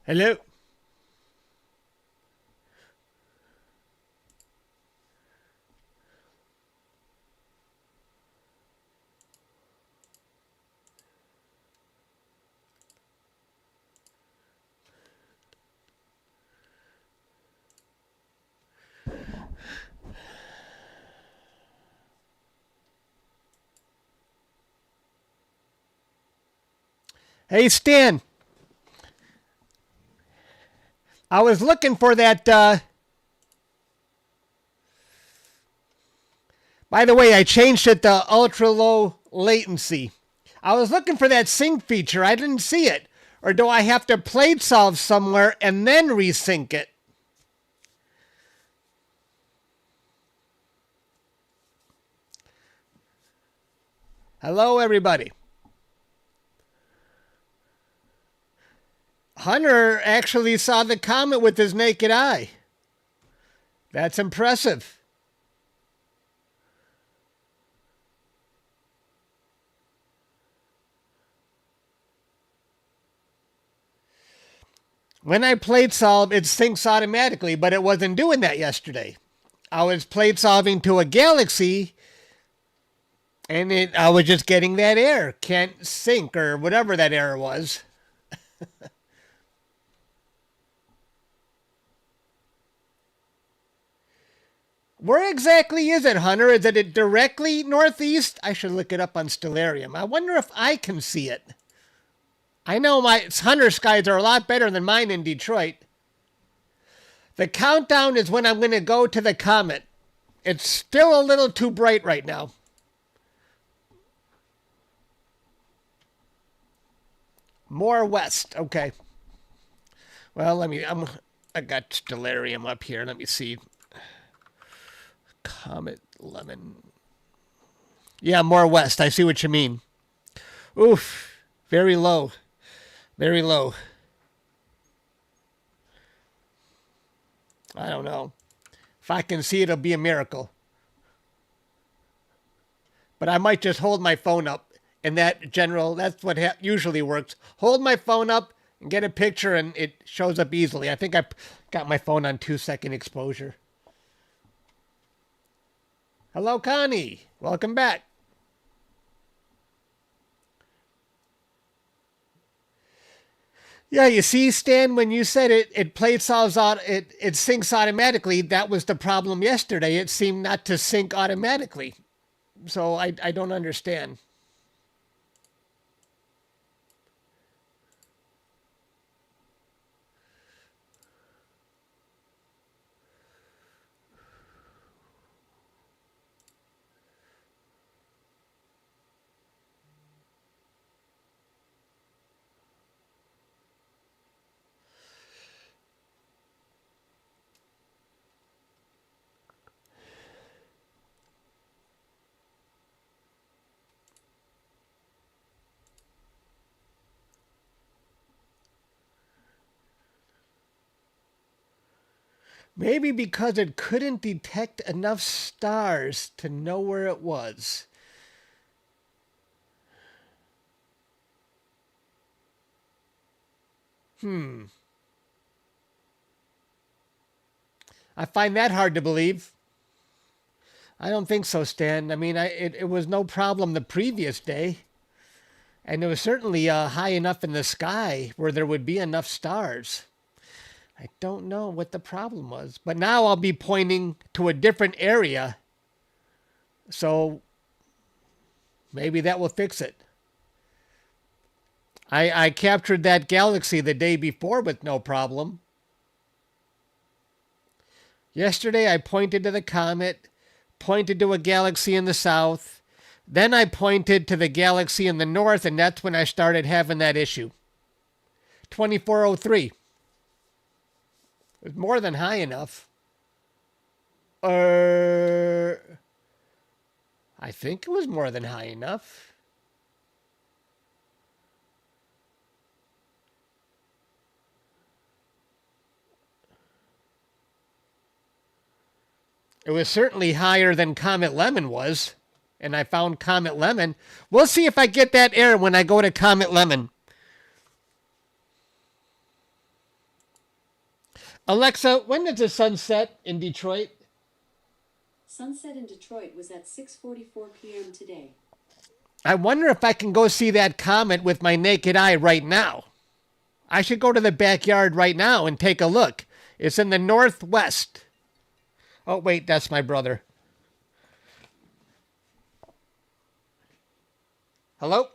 Hello. Hey, Stan. I was looking for that. By the way, I changed it to ultra low latency. I was looking for that sync feature. I didn't see it. Or do I have to plate solve somewhere and then resync it? Hello, everybody. Hunter actually saw the comet with his naked eye. That's impressive. When I plate solve, it syncs automatically, but it wasn't doing that yesterday. I was plate solving to a galaxy, and I was just getting that error. Can't sync, or whatever that error was. Where exactly is it, Hunter? Is it directly northeast? I should look it up on Stellarium. I wonder if I can see it. I know my Hunter skies are a lot better than mine in Detroit. The countdown is when I'm going to go to the comet. It's still a little too bright right now. More west. Okay. Well, I got Stellarium up here. Let me see. Comet Lemmon. Yeah, more west. I see what you mean. Oof. Very low. Very low. I don't know. If I can see it, it'll be a miracle. But I might just hold my phone up. And that's what usually works. Hold my phone up and get a picture, and it shows up easily. I think I got my phone on 2-second exposure. Hello, Connie. Welcome back. Yeah, you see, Stan, when you said it plate solves it syncs automatically. That was the problem yesterday. It seemed not to sync automatically. So I don't understand. Maybe because it couldn't detect enough stars to know where it was. I find that hard to believe. I don't think so, Stan. I mean, it was no problem the previous day. And it was certainly high enough in the sky where there would be enough stars. I don't know what the problem was. But now I'll be pointing to a different area. So maybe that will fix it. I captured that galaxy the day before with no problem. Yesterday I pointed to the comet, pointed to a galaxy in the south. Then I pointed to the galaxy in the north, and that's when I started having that issue. 2403. It was more than high enough. I think it was more than high enough. It was certainly higher than Comet Lemmon was. And I found Comet Lemmon. We'll see if I get that error when I go to Comet Lemmon. Alexa, when does the sun set in Detroit? Sunset in Detroit was at 6:44 p.m. today. I wonder if I can go see that comet with my naked eye right now. I should go to the backyard right now and take a look. It's in the northwest. Oh, wait, that's my brother. Hello?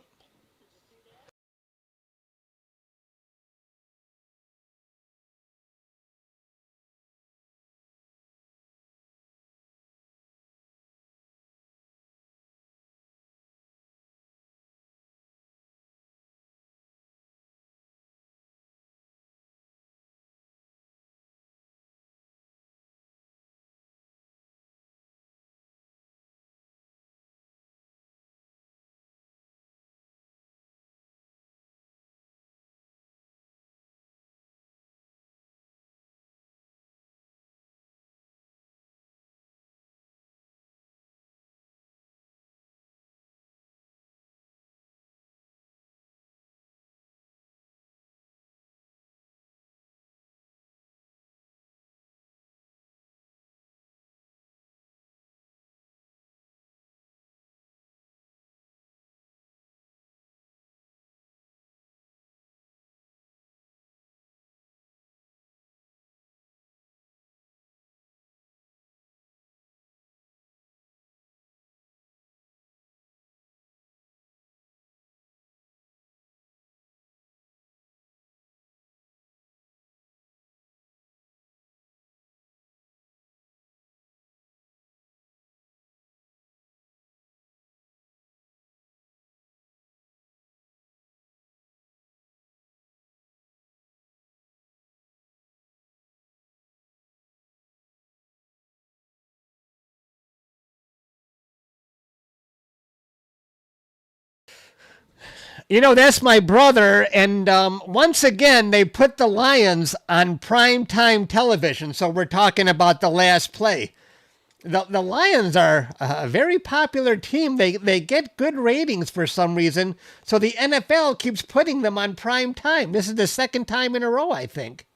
You know, that's my brother, and once again, they put the Lions on primetime television, so we're talking about the last play. The Lions are a very popular team. They get good ratings for some reason, so the NFL keeps putting them on prime time. This is the second time in a row, I think.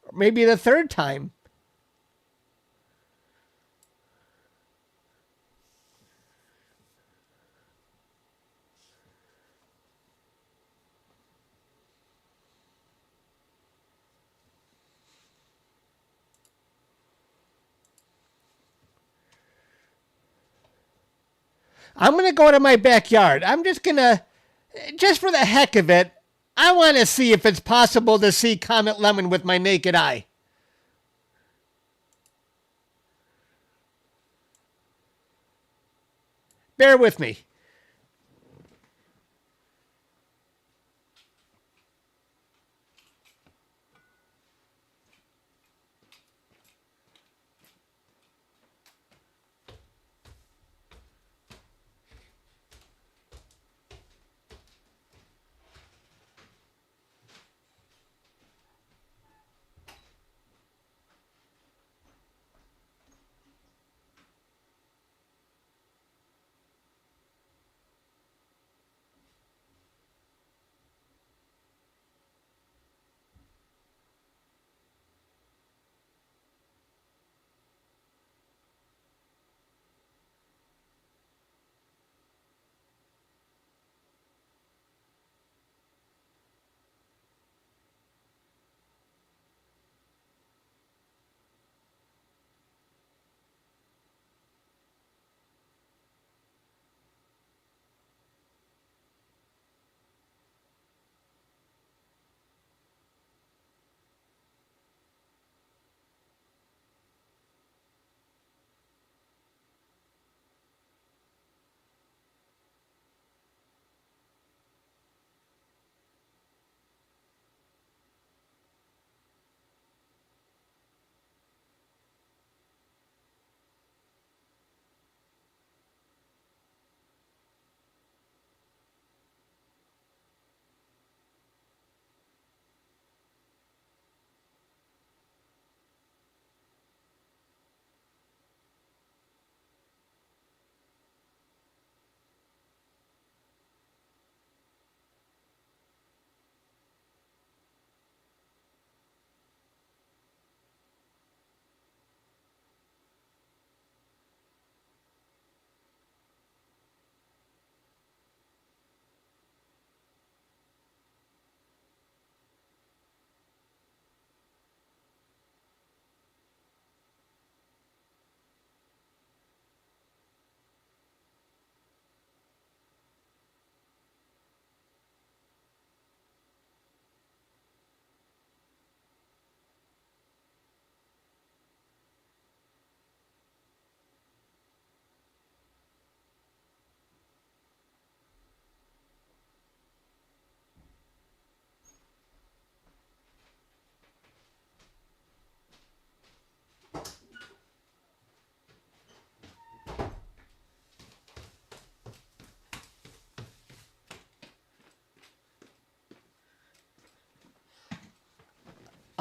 Or maybe the third time. I'm going to go to my backyard. I'm just going to, just for the heck of it, I want to see if it's possible to see Comet Lemmon with my naked eye. Bear with me.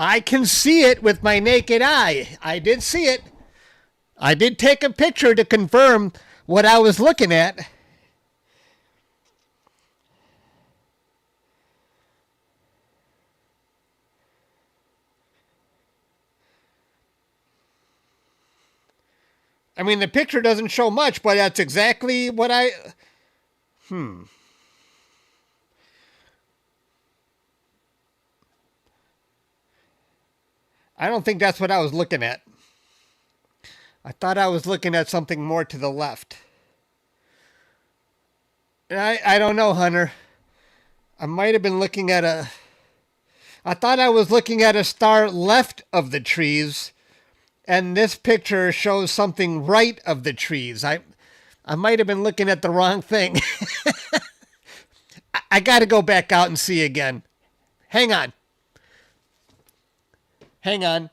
I can see it with my naked eye. I did see it. I did take a picture to confirm what I was looking at. I mean, the picture doesn't show much, but that's exactly what I... I don't think that's what I was looking at. I thought I was looking at something more to the left. I don't know, Hunter. I might have been looking at a... I thought I was looking at a star left of the trees, and this picture shows something right of the trees. I might have been looking at the wrong thing. I got to go back out and see again. Hang on. Hang on.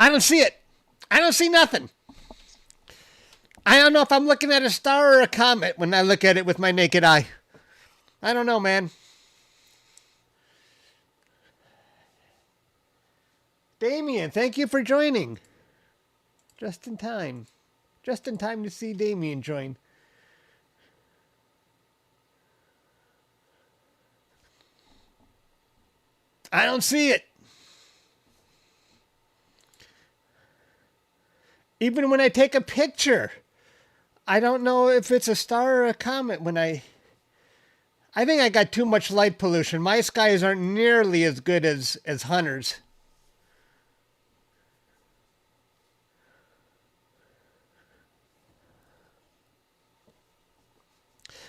I don't see it. I don't see nothing. I don't know if I'm looking at a star or a comet when I look at it with my naked eye. I don't know, man. Damien, thank you for joining. Just in time. Just in time to see Damien join. I don't see it. Even when I take a picture, I don't know if it's a star or a comet when I think I got too much light pollution. My skies aren't nearly as good as Hunter's.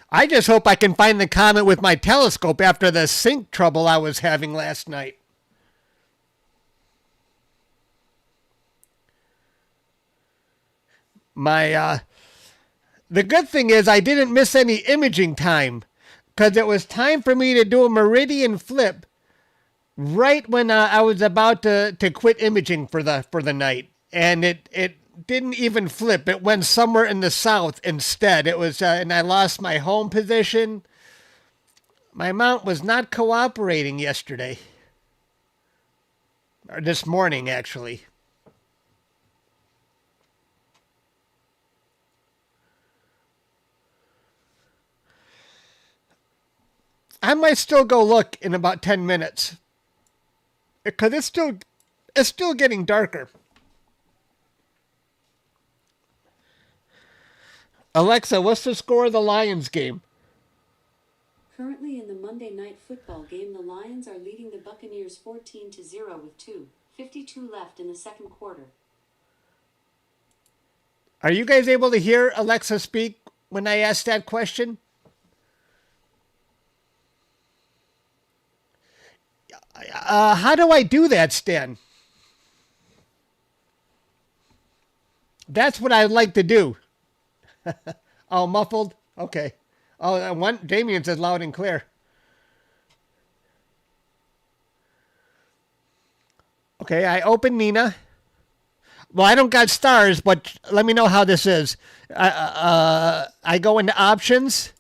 I just hope I can find the comet with my telescope after the sync trouble I was having last night. The good thing is I didn't miss any imaging time because it was time for me to do a meridian flip right when I was about to quit imaging for the night, and it didn't even flip. It went somewhere in the south instead. It was and I lost my home position. My mount was not cooperating yesterday, or this morning actually. I might still go look in about 10 minutes because it's still getting darker. Alexa, what's the score of the Lions game? Currently in the Monday Night Football game, the Lions are leading the Buccaneers 14-0 with 2:52 left in the second quarter. Are you guys able to hear Alexa speak when I ask that question? How do I do that, Stan? That's what I'd like to do. Oh, muffled? Okay. Oh, Damien says loud and clear. Okay, I open Nina. Well, I don't got stars, but let me know how this is. I go into options.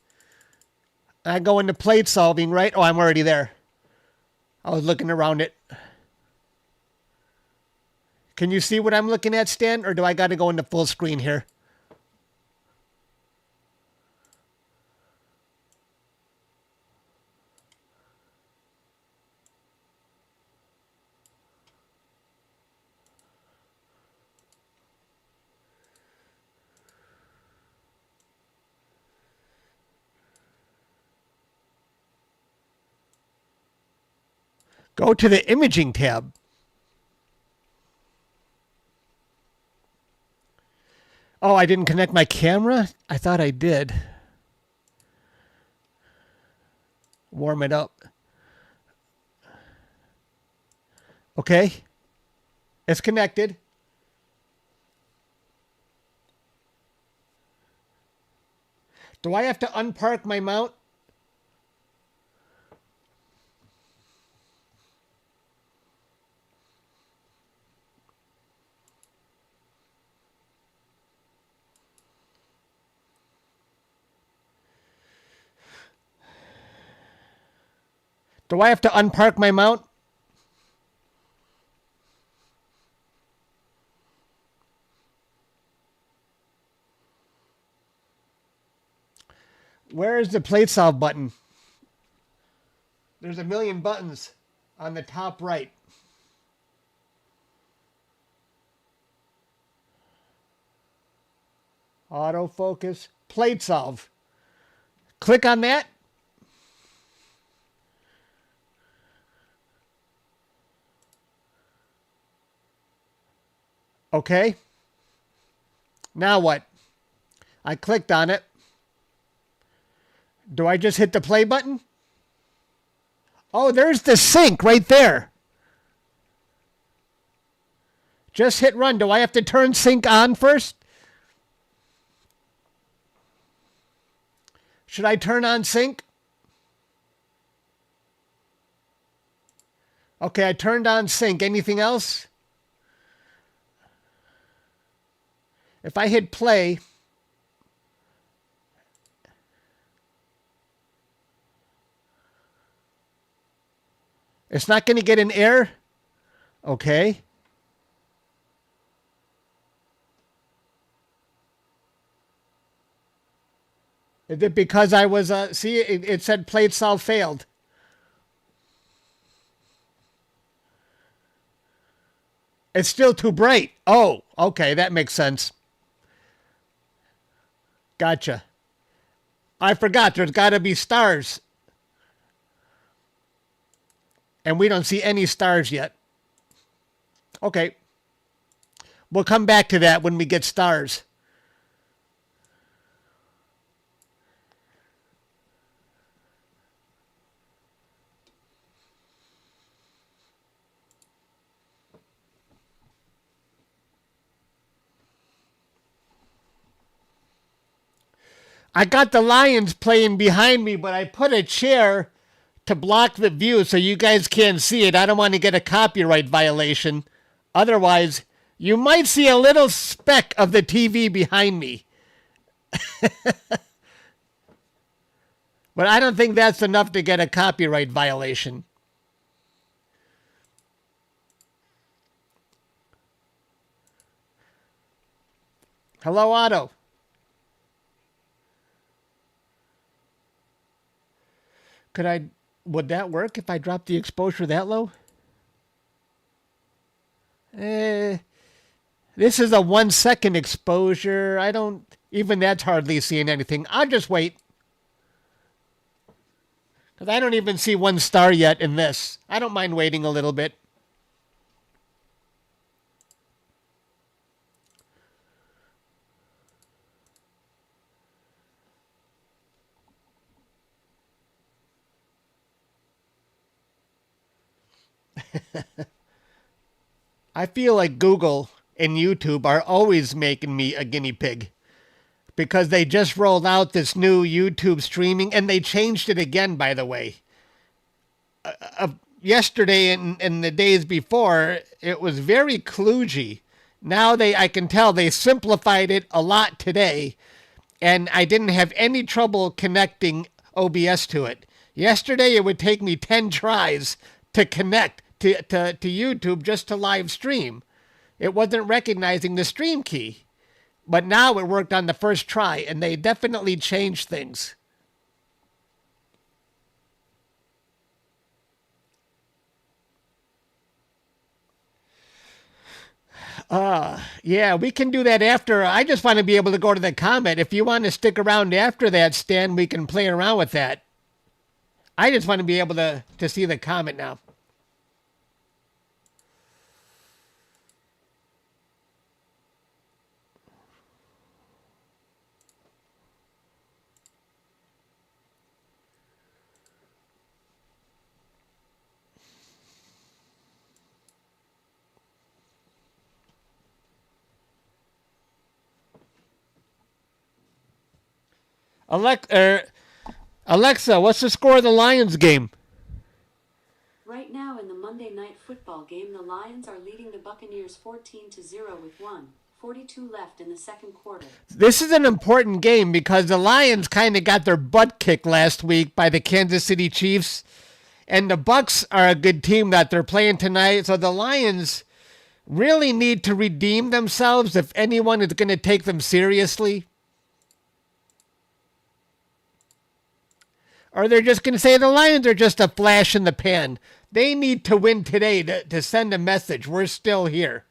I go into plate solving, right? Oh, I'm already there. I was looking around it. Can you see what I'm looking at, Stan? Or do I got to go into full screen here? Go to the imaging tab. Oh, I didn't connect my camera? I thought I did. Warm it up. Okay. It's connected. Do I have to unpark my mount? Do I have to unpark my mount? Where is the plate solve button? There's a million buttons on the top right. Autofocus, plate solve. Click on that. Okay. Now what? I clicked on it. Do I just hit the play button? Oh, there's the sync right there. Just hit run. Do I have to turn sync on first? Should I turn on sync? Okay, I turned on sync. Anything else? If I hit play, it's not going to get an error. Okay. Is it because I was, see, it said plate solve failed. It's still too bright. Oh, okay, that makes sense. Gotcha. I forgot, there's got to be stars. And we don't see any stars yet. Okay. We'll come back to that when we get stars. I got the Lions playing behind me, but I put a chair to block the view so you guys can't see it. I don't want to get a copyright violation. Otherwise, you might see a little speck of the TV behind me. But I don't think that's enough to get a copyright violation. Hello, Otto. Would that work if I dropped the exposure that low? This is a 1 second exposure. Even that's hardly seeing anything. I'll just wait. Because I don't even see one star yet in this. I don't mind waiting a little bit. I feel like Google and YouTube are always making me a guinea pig. Because they just rolled out this new YouTube streaming, and they changed it again, by the way. Yesterday and the days before, it was very kludgy. Now I can tell they simplified it a lot today, and I didn't have any trouble connecting OBS to it. Yesterday, it would take me 10 tries to connect to YouTube just to live stream. It wasn't recognizing the stream key. But now it worked on the first try, and they definitely changed things. Yeah, we can do that after. I just want to be able to go to the Comet. If you want to stick around after that, Stan, we can play around with that. I just want to be able to see the Comet now. Alexa, what's the score of the Lions game? Right now in the Monday Night Football game, the Lions are leading the Buccaneers 14-0 with 1:42 left in the second quarter. This is an important game because the Lions kind of got their butt kicked last week by the Kansas City Chiefs. And the Bucs are a good team that they're playing tonight. So the Lions really need to redeem themselves if anyone is going to take them seriously. Or they're just going to say the Lions are just a flash in the pan. They need to win today to send a message. We're still here.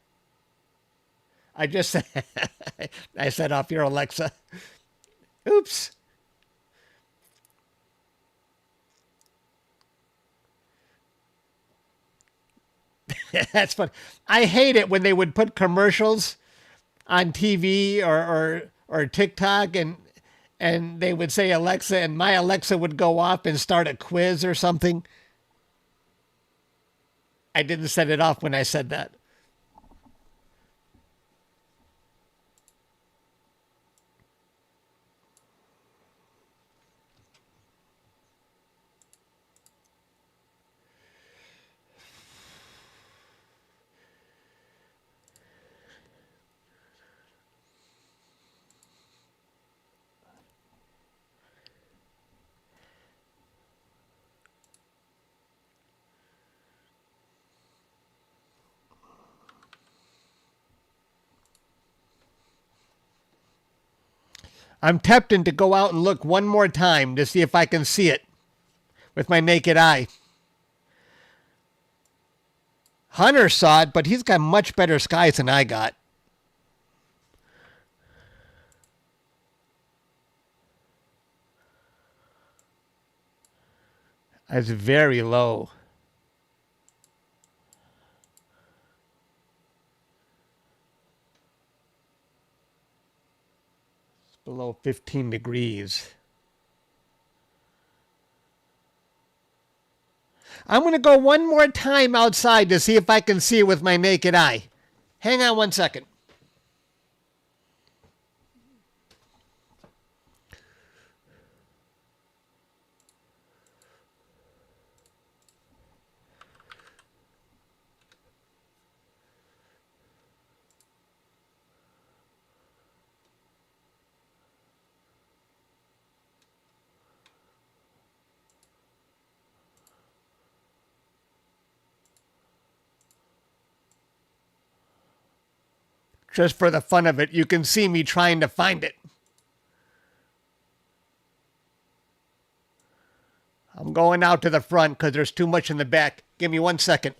I just said, I said off your Alexa. Oops. That's fun. I hate it when they would put commercials on TV or TikTok and they would say Alexa, and my Alexa would go off and start a quiz or something. I didn't set it off when I said that. I'm tempted to go out and look one more time to see if I can see it with my naked eye. Hunter saw it, but he's got much better skies than I got. It's very low. It's below 15 degrees. I'm going to go one more time outside to see if I can see it with my naked eye. Hang on one second. Just for the fun of it, you can see me trying to find it. I'm going out to the front because there's too much in the back. Give me 1 second.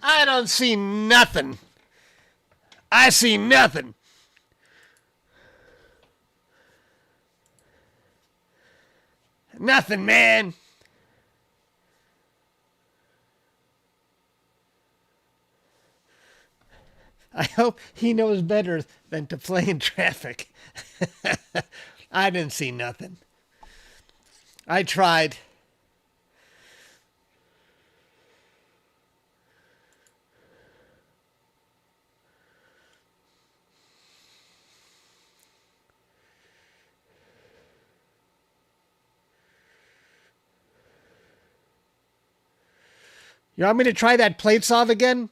I don't see nothing. I see nothing. Nothing, man. I hope he knows better than to play in traffic. I didn't see nothing. I tried. You want me to try that plate solve again?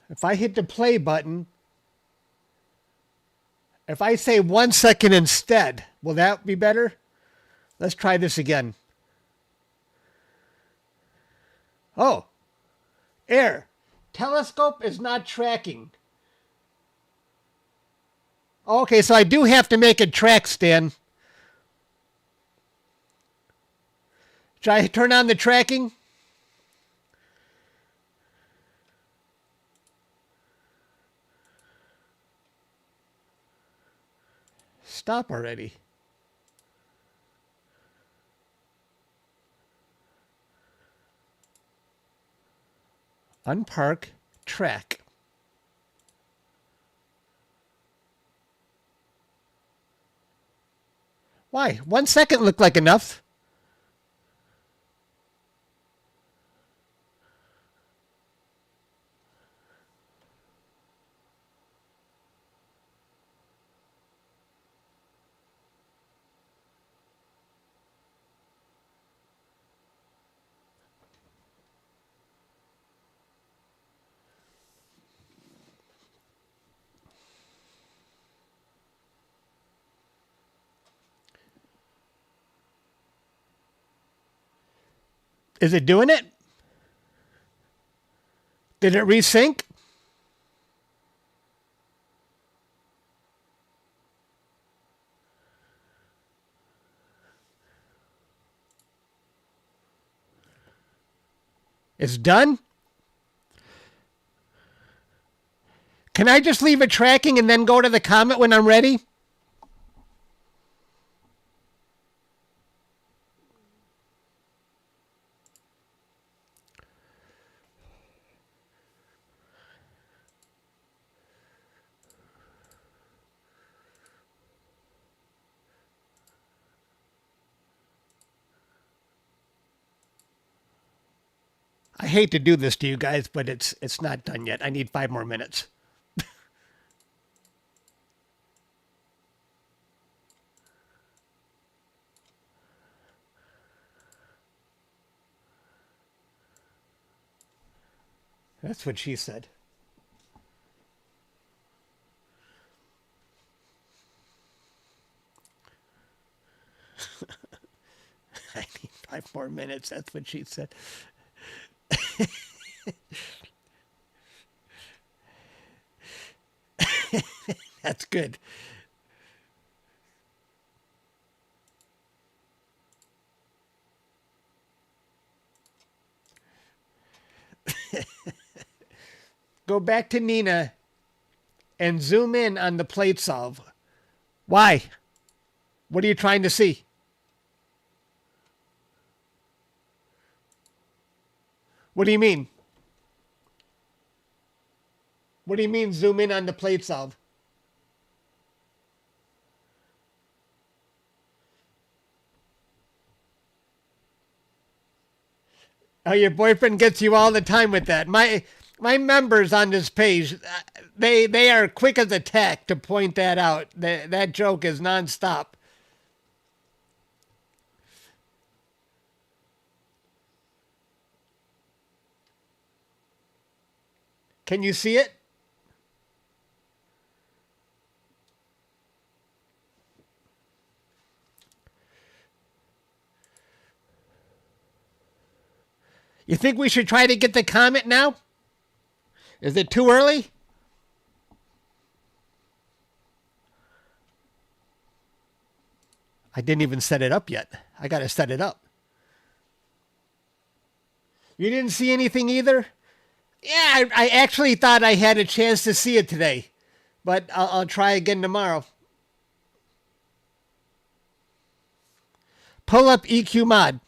If I hit the play button, if I say 1 second instead, will that be better? Let's try this again. Oh, error. Telescope is not tracking. Okay, so I do have to make it track, Stan. Should I turn on the tracking? Stop already. Unpark, track. Why? 1 second looked like enough. Is it doing it? Did it resync? It's done? Can I just leave it tracking and then go to the comet when I'm ready? I hate to do this to you guys, but it's not done yet. I need 5 more minutes. That's what she said. I need 5 more minutes. That's what she said. That's good. Go back to Nina and zoom in on the plate solve. Why? What are you trying to see? What do you mean? What do you mean zoom in on the plate solve? Oh, your boyfriend gets you all the time with that. My members on this page, they are quick as a tack to point that out. That joke is nonstop. Can you see it? You think we should try to get the comet now? Is it too early? I didn't even set it up yet. I got to set it up. You didn't see anything either? Yeah, I actually thought I had a chance to see it today. But I'll try again tomorrow. Pull up EQ mod.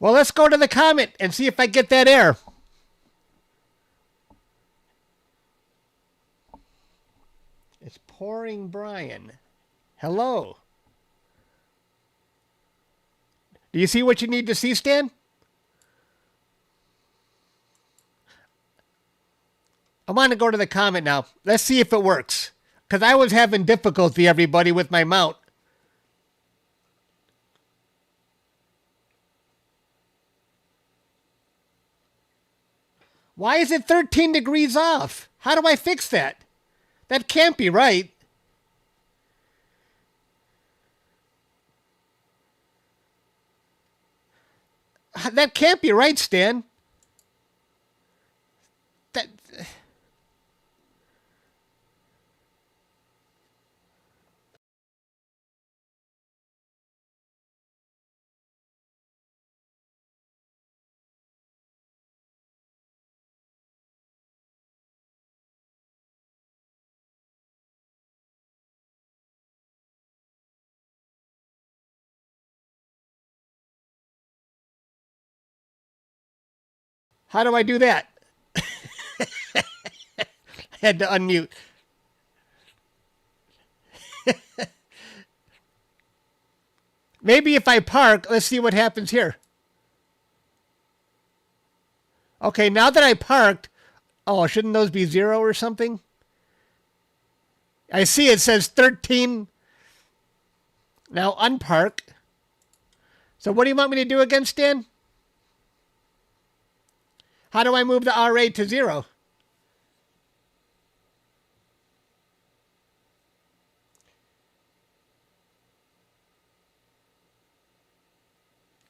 Well, let's go to the Comet and see if I get that error. It's pouring Brian. Hello. Do you see what you need to see, Stan? I want to go to the Comet now. Let's see if it works. Because I was having difficulty, everybody, with my mount. Why is it 13 degrees off? How do I fix that? That can't be right. That can't be right, Stan. That... How do I do that? I had to unmute. Maybe if I park, let's see what happens here. Okay, now that I parked, oh, shouldn't those be 0 or something? I see it says 13. Now unpark. So what do you want me to do again, Stan? How do I move the RA to 0?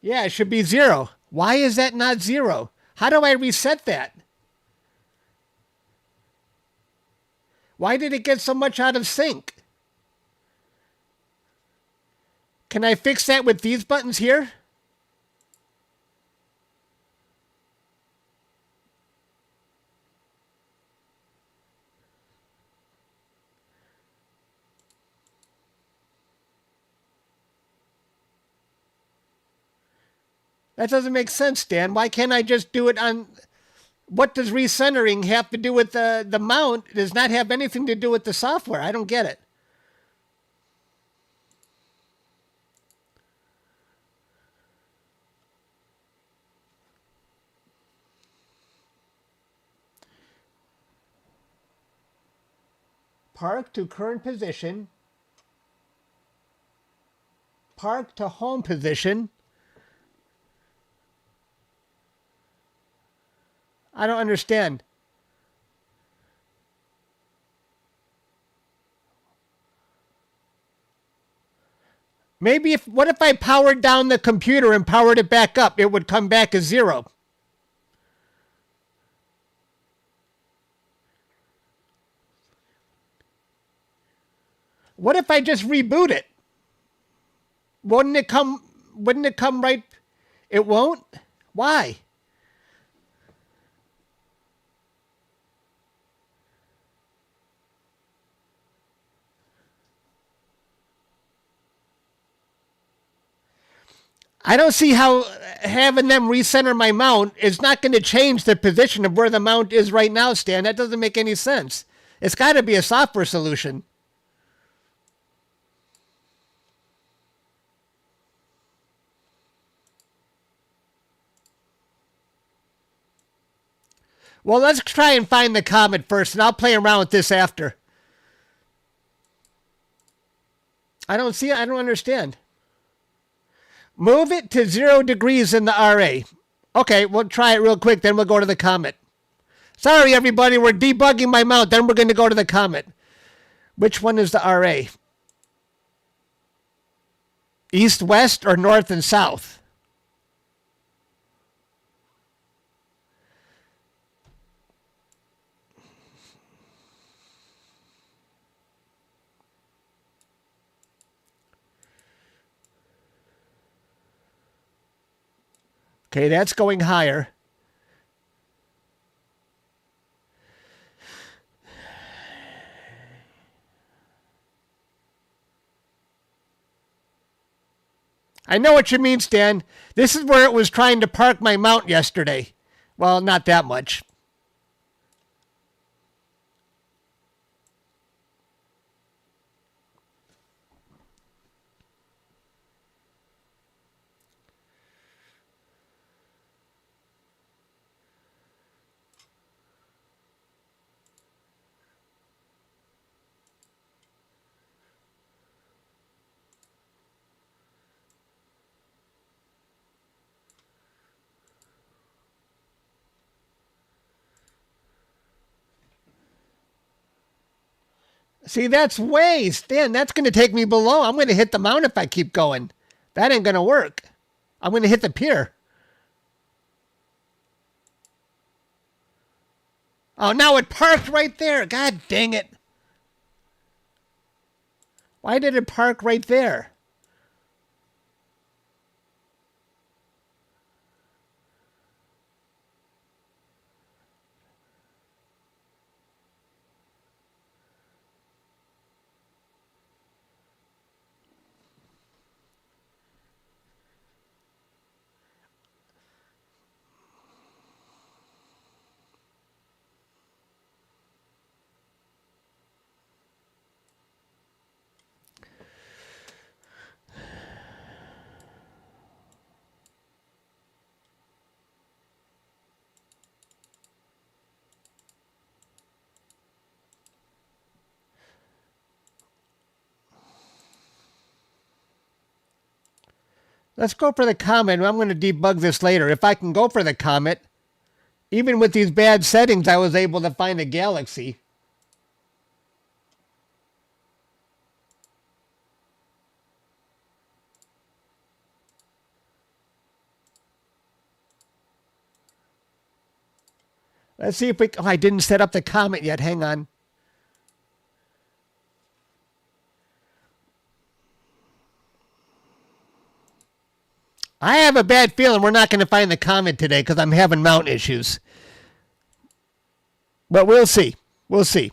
Yeah, it should be 0. Why is that not 0? How do I reset that? Why did it get so much out of sync? Can I fix that with these buttons here? That doesn't make sense, Dan. Why can't I just do it on... What does recentering have to do with the mount? It does not have anything to do with the software. I don't get it. Park to current position. Park to home position. I don't understand. Maybe what if I powered down the computer and powered it back up? It would come back as 0. What if I just reboot it? Wouldn't it come right? It won't? Why? I don't see how having them recenter my mount is not going to change the position of where the mount is right now, Stan. That doesn't make any sense. It's got to be a software solution. Well, let's try and find the Comet first, and I'll play around with this after. I don't see it. I don't understand. Move it to 0 degrees in the RA. Okay, we'll try it real quick, then we'll go to the Comet. Sorry, everybody, we're debugging my mount, then we're going to go to the Comet. Which one is the RA? East, west, or north and south? Okay, that's going higher. I know what you mean, Stan. This is where it was trying to park my mount yesterday. Well, not that much. See, that's way, Stan, that's going to take me below. I'm going to hit the mount if I keep going. That ain't going to work. I'm going to hit the pier. Oh, now it parked right there. God dang it. Why did it park right there? Let's go for the Comet. I'm going to debug this later. If I can go for the Comet, even with these bad settings, I was able to find a galaxy. Let's see if we... Oh, I didn't set up the Comet yet. Hang on. I have a bad feeling we're not going to find the Comet today because I'm having mount issues. But we'll see. We'll see.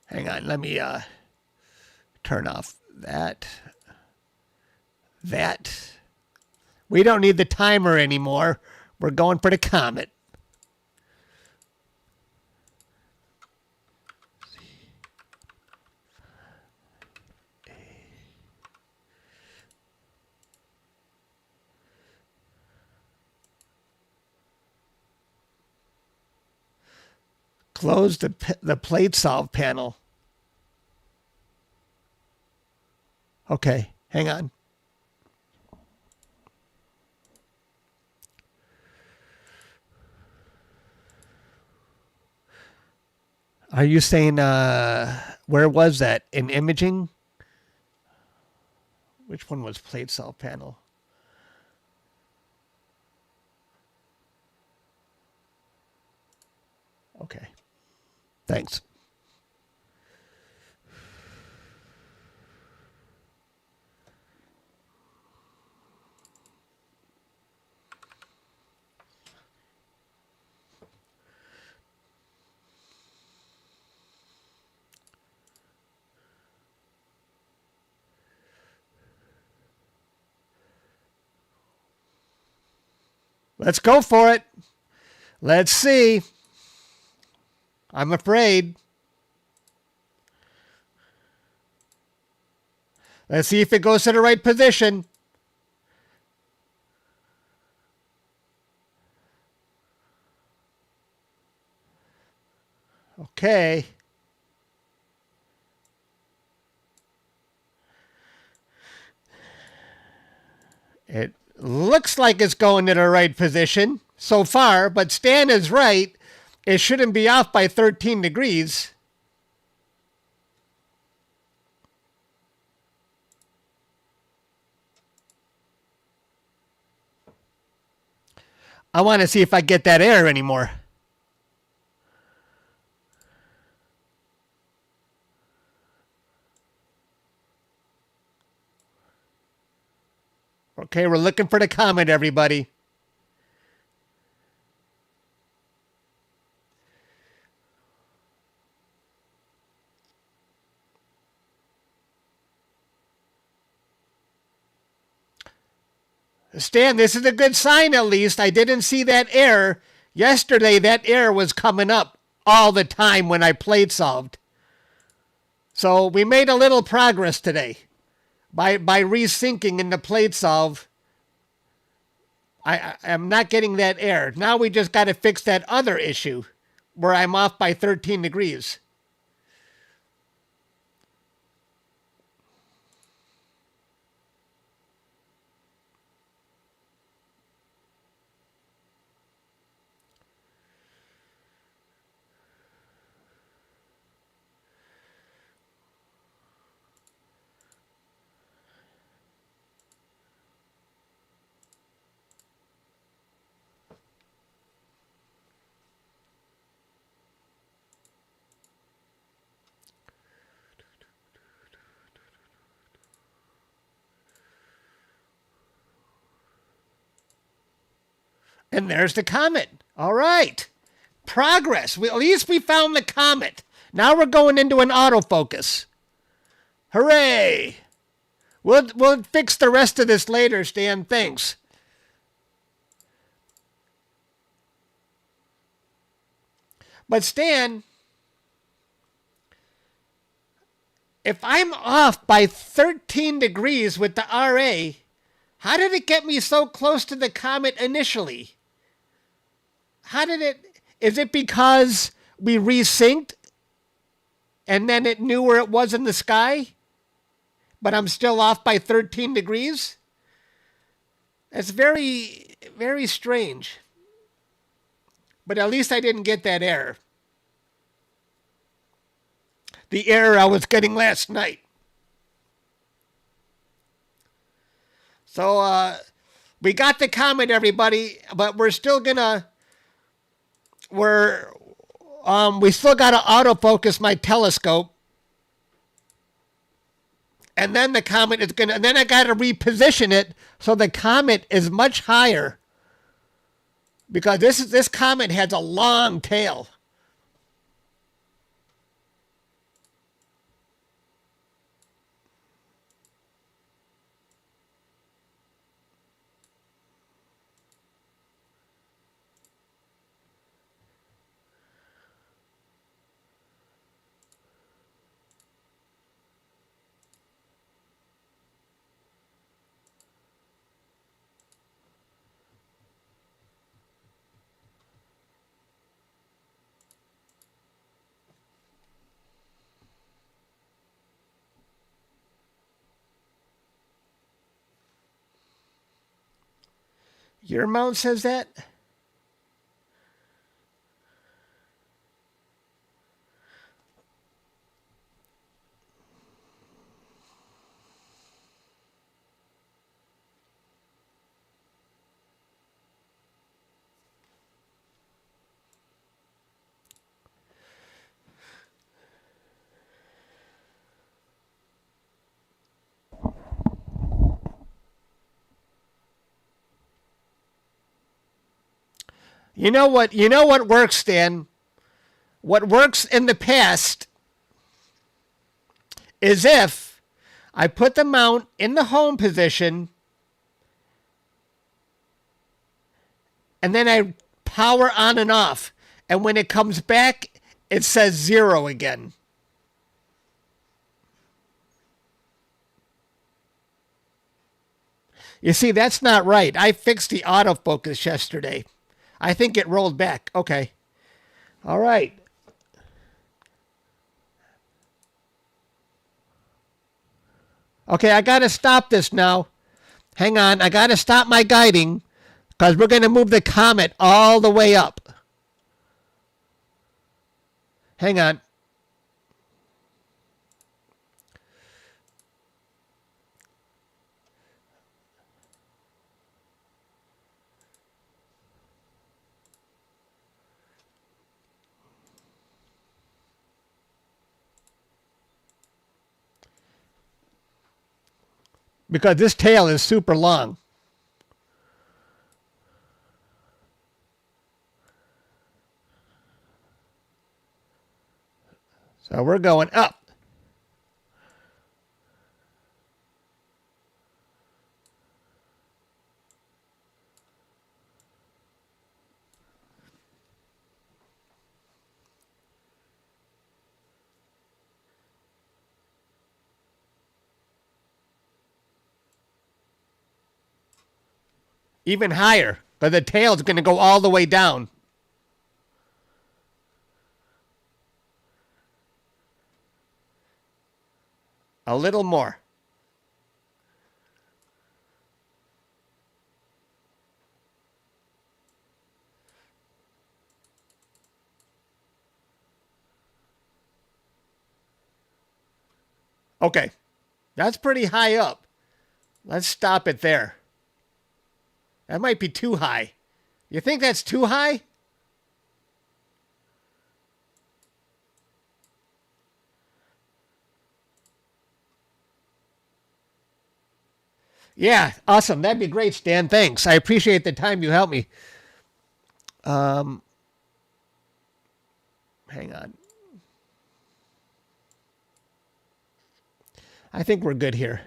Hang on. Let me turn off that. We don't need the timer anymore. We're going for the Comet. Close the plate solve panel. Okay, hang on. Are you saying, where was that? In imaging? Which one was plate solve panel? Okay. Thanks. Let's go for it. Let's see. I'm afraid. Let's see if it goes to the right position. Okay. It looks like it's going to the right position so far, but Stan is right. It shouldn't be off by 13 degrees. I want to see if I get that error anymore. Okay, we're looking for the Comet, everybody. Stan, this is a good sign at least. I didn't see that error. Yesterday, that error was coming up all the time when I plate solved. So we made a little progress today. By resyncing in the plate solve, I'm not getting that error. Now we just got to fix that other issue where I'm off by 13 degrees. And there's the comet. All right. Progress. At least we found the comet. Now we're going into an autofocus. Hooray. We'll fix the rest of this later, Stan. Thanks. But Stan, if I'm off by 13 degrees with the RA, how did it get me so close to the comet initially? How did it... Is it because we resynced and then it knew where it was in the sky? But I'm still off by 13 degrees? That's very, very strange. But at least I didn't get that error. The error I was getting last night. So, we got the comet, everybody, but we're still gonna... we still gotta autofocus my telescope. And then the comet is gonna... And then I gotta reposition it so the comet is much higher. Because this comet has a long tail. Your mount says that? You know what works, Stan? What works in the past is if I put the mount in the home position and then I power on and off. And when it comes back, it says 0 again. You see, that's not right. I fixed the autofocus yesterday. I think it rolled back. Okay. All right. Okay, I got to stop this now. Hang on. I got to stop my guiding because we're going to move the comet all the way up. Hang on. Because this tail is super long. So we're going up. Even higher. But the tail's going to go all the way down. A little more. Okay. That's pretty high up. Let's stop it there. That might be too high. You think that's too high? Yeah, awesome. That'd be great, Stan. Thanks. I appreciate the time you helped me. Hang on. I think we're good here.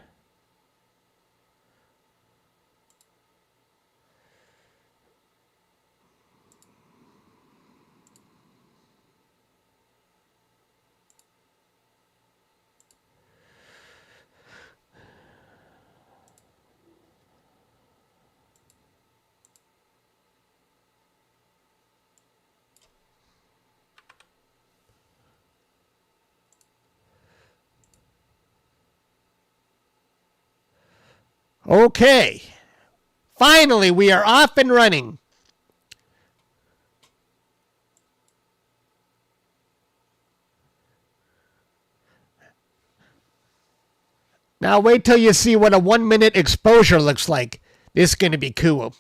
Okay. Finally, we are off and running. Now wait till you see what a 1 minute exposure looks like. This is going to be cool.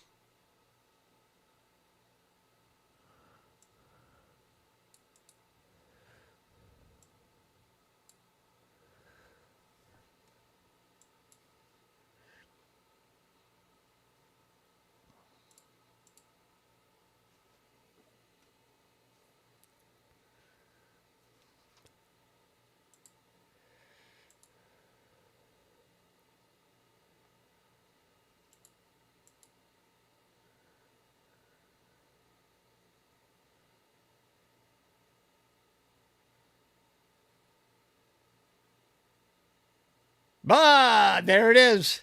Bah, there it is.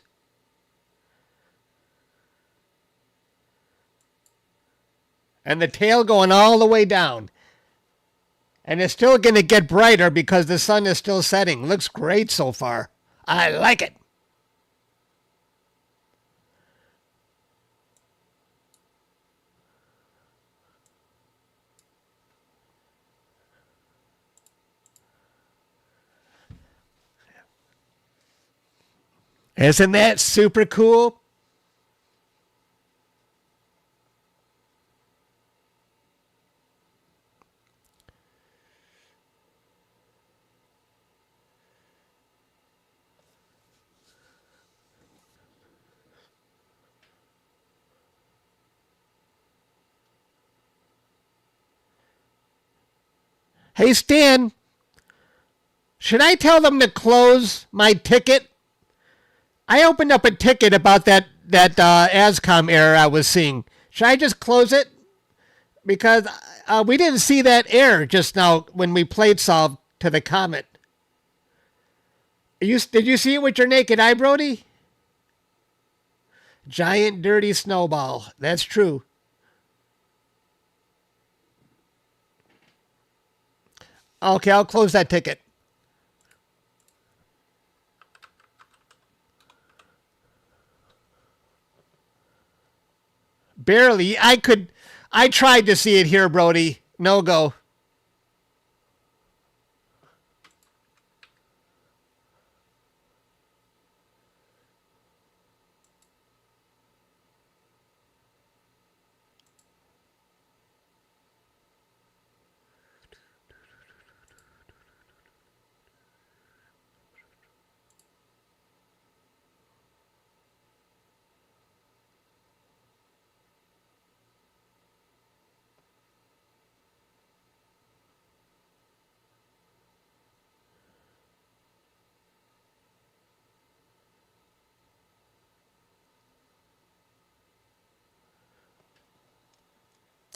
And the tail going all the way down. And it's still going to get brighter because the sun is still setting. Looks great so far. I like it. Isn't that super cool? Hey, Stan, should I tell them to close my ticket? I opened up a ticket about that ASCOM error I was seeing. Should I just close it? Because we didn't see that error just now when we played solve to the Comet. Did you see it with your naked eye, Brody? Giant dirty snowball. That's true. Okay, I'll close that ticket. Barely. I tried to see it here, Brody. No go.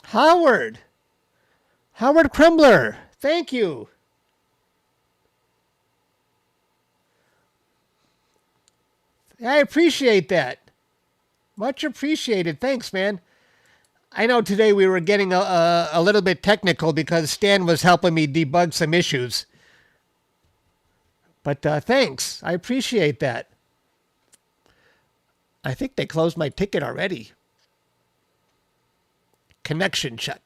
Howard Krembler. Thank you. I appreciate that. Much appreciated. Thanks, man. I know today we were getting a little bit technical because Stan was helping me debug some issues. But thanks. I appreciate that. I think they closed my ticket already. Connection check.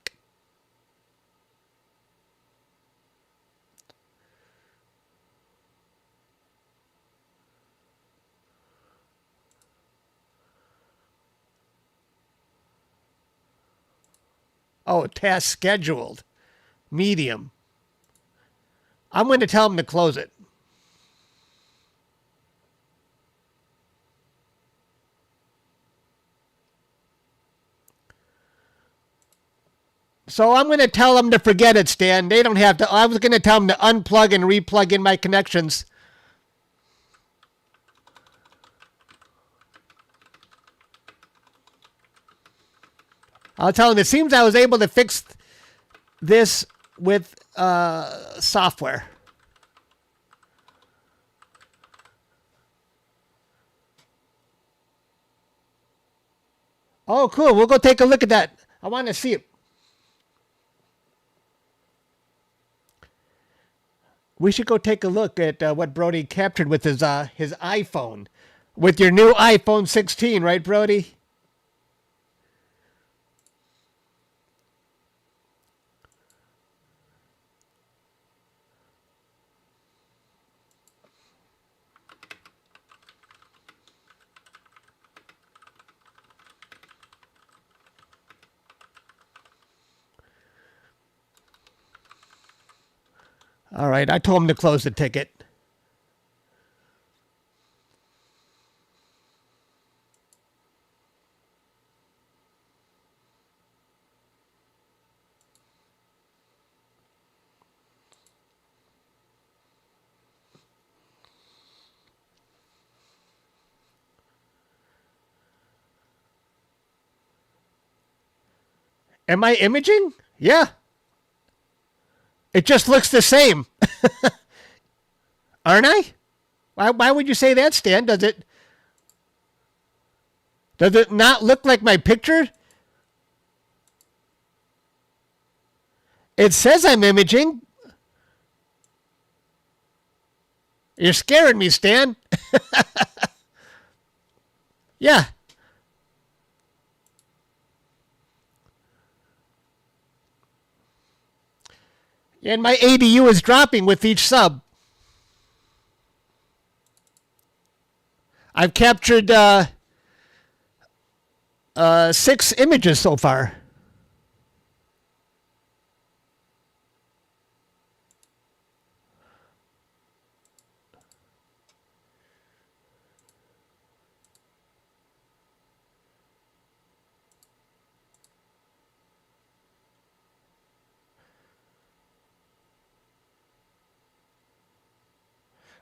Oh, task scheduled. Medium. I'm going to tell them to close it. So I'm going to tell them to forget it, Stan. They don't have to. I was going to tell them to unplug and replug in my connections. I'll tell them it seems I was able to fix this with software. Oh, cool. We'll go take a look at that. I want to see it. We should go take a look at what Brody captured with his iPhone. With your new iPhone 16, right, Brody? All right, I told him to close the ticket. Am I imaging? Yeah. It just looks the same. Aren't I? Why would you say that, Stan? Does it not look like my picture? It says I'm imaging. You're scaring me, Stan. Yeah. And my ADU is dropping with each sub. I've captured 6 images so far.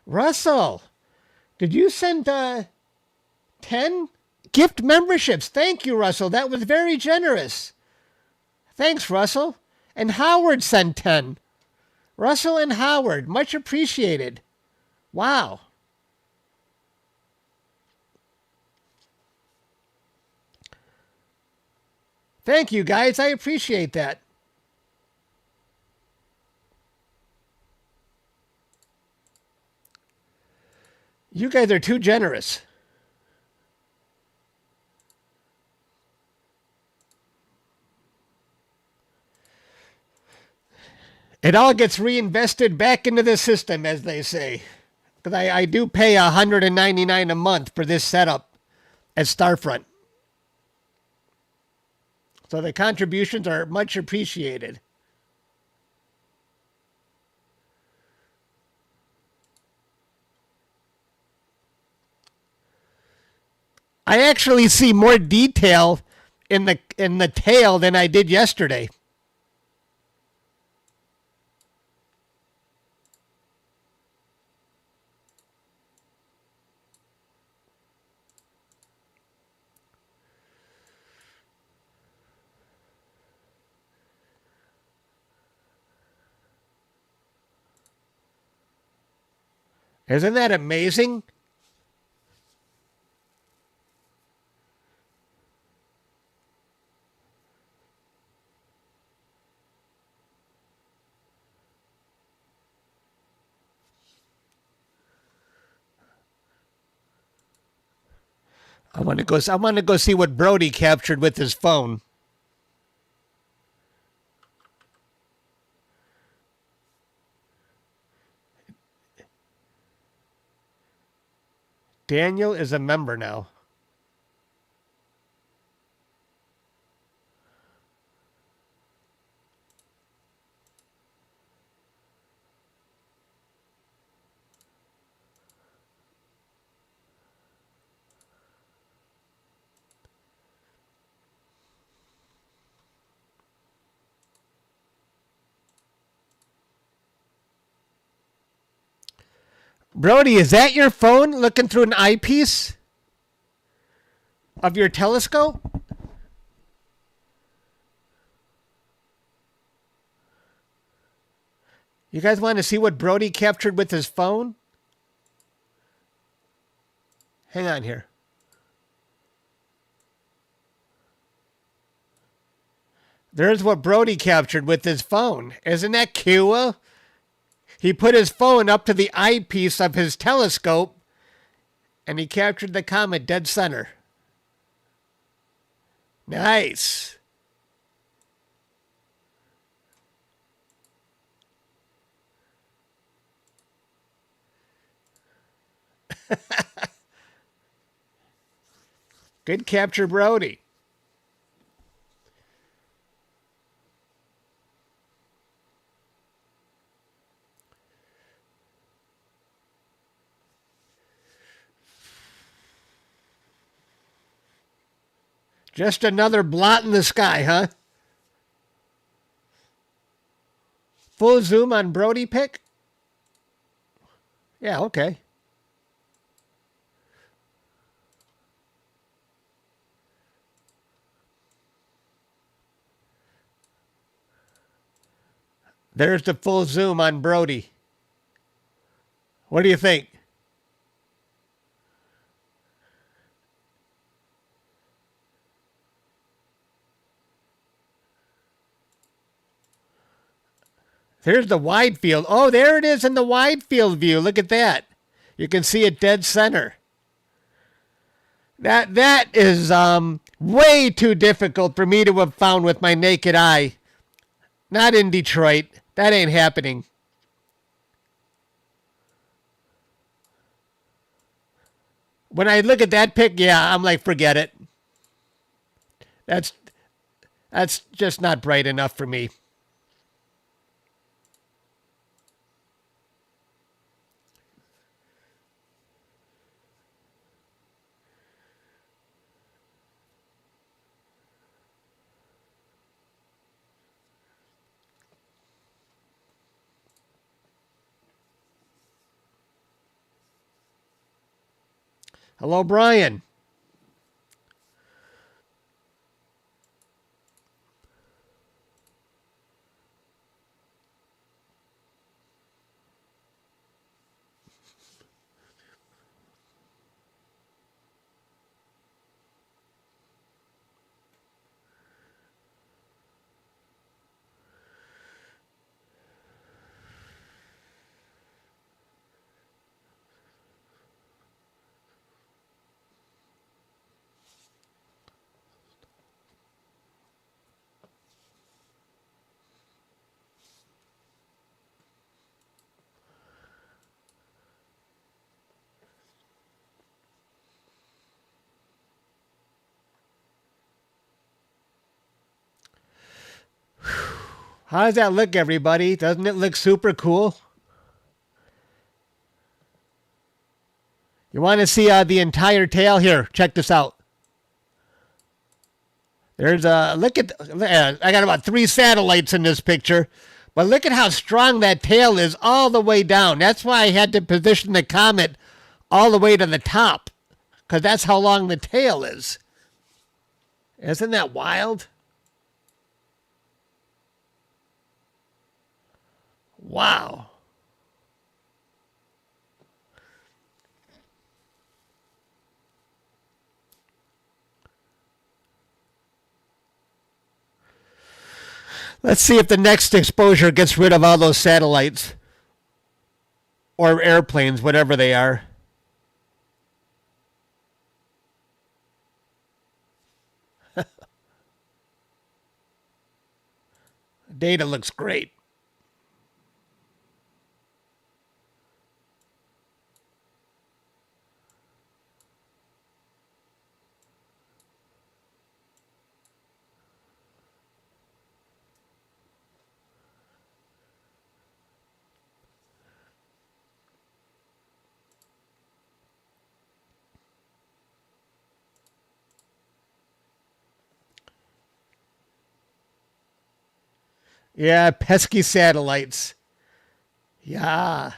Russell, did you send 10 gift memberships? Thank you, Russell. That was very generous. Thanks, Russell. And Howard sent 10. Russell and Howard, much appreciated. Wow. Thank you, guys. I appreciate that. You guys are too generous. It all gets reinvested back into the system, as they say. Because I do pay $199 a month for this setup at Starfront. So the contributions are much appreciated. I actually see more detail in the tail than I did yesterday. Isn't that amazing? I want to go see what Brody captured with his phone. Daniel is a member now. Brody, is that your phone looking through an eyepiece of your telescope? You guys want to see what Brody captured with his phone? Hang on here. There's what Brody captured with his phone. Isn't that cute? He put his phone up to the eyepiece of his telescope, and he captured the comet dead center. Nice. Good capture, Brody. Just another blot in the sky, huh? Full zoom on Brody pick? Yeah, okay. There's the full zoom on Brody. What do you think? There's the wide field. Oh, there it is in the wide field view. Look at that. You can see it dead center. That is way too difficult for me to have found with my naked eye. Not in Detroit. That ain't happening. When I look at that pic, yeah, I'm like, forget it. That's just not bright enough for me. Hello, Brian. How does that look, everybody? Doesn't it look super cool? You want to see the entire tail? Here, check this out. There's a look at. I got about 3 satellites in this picture, but look at how strong that tail is all the way down. That's why I had to position the comet all the way to the top, because that's how long the tail is. Isn't that wild? Wow. Let's see if the next exposure gets rid of all those satellites or airplanes, whatever they are. Data looks great. Yeah, pesky satellites. Yeah.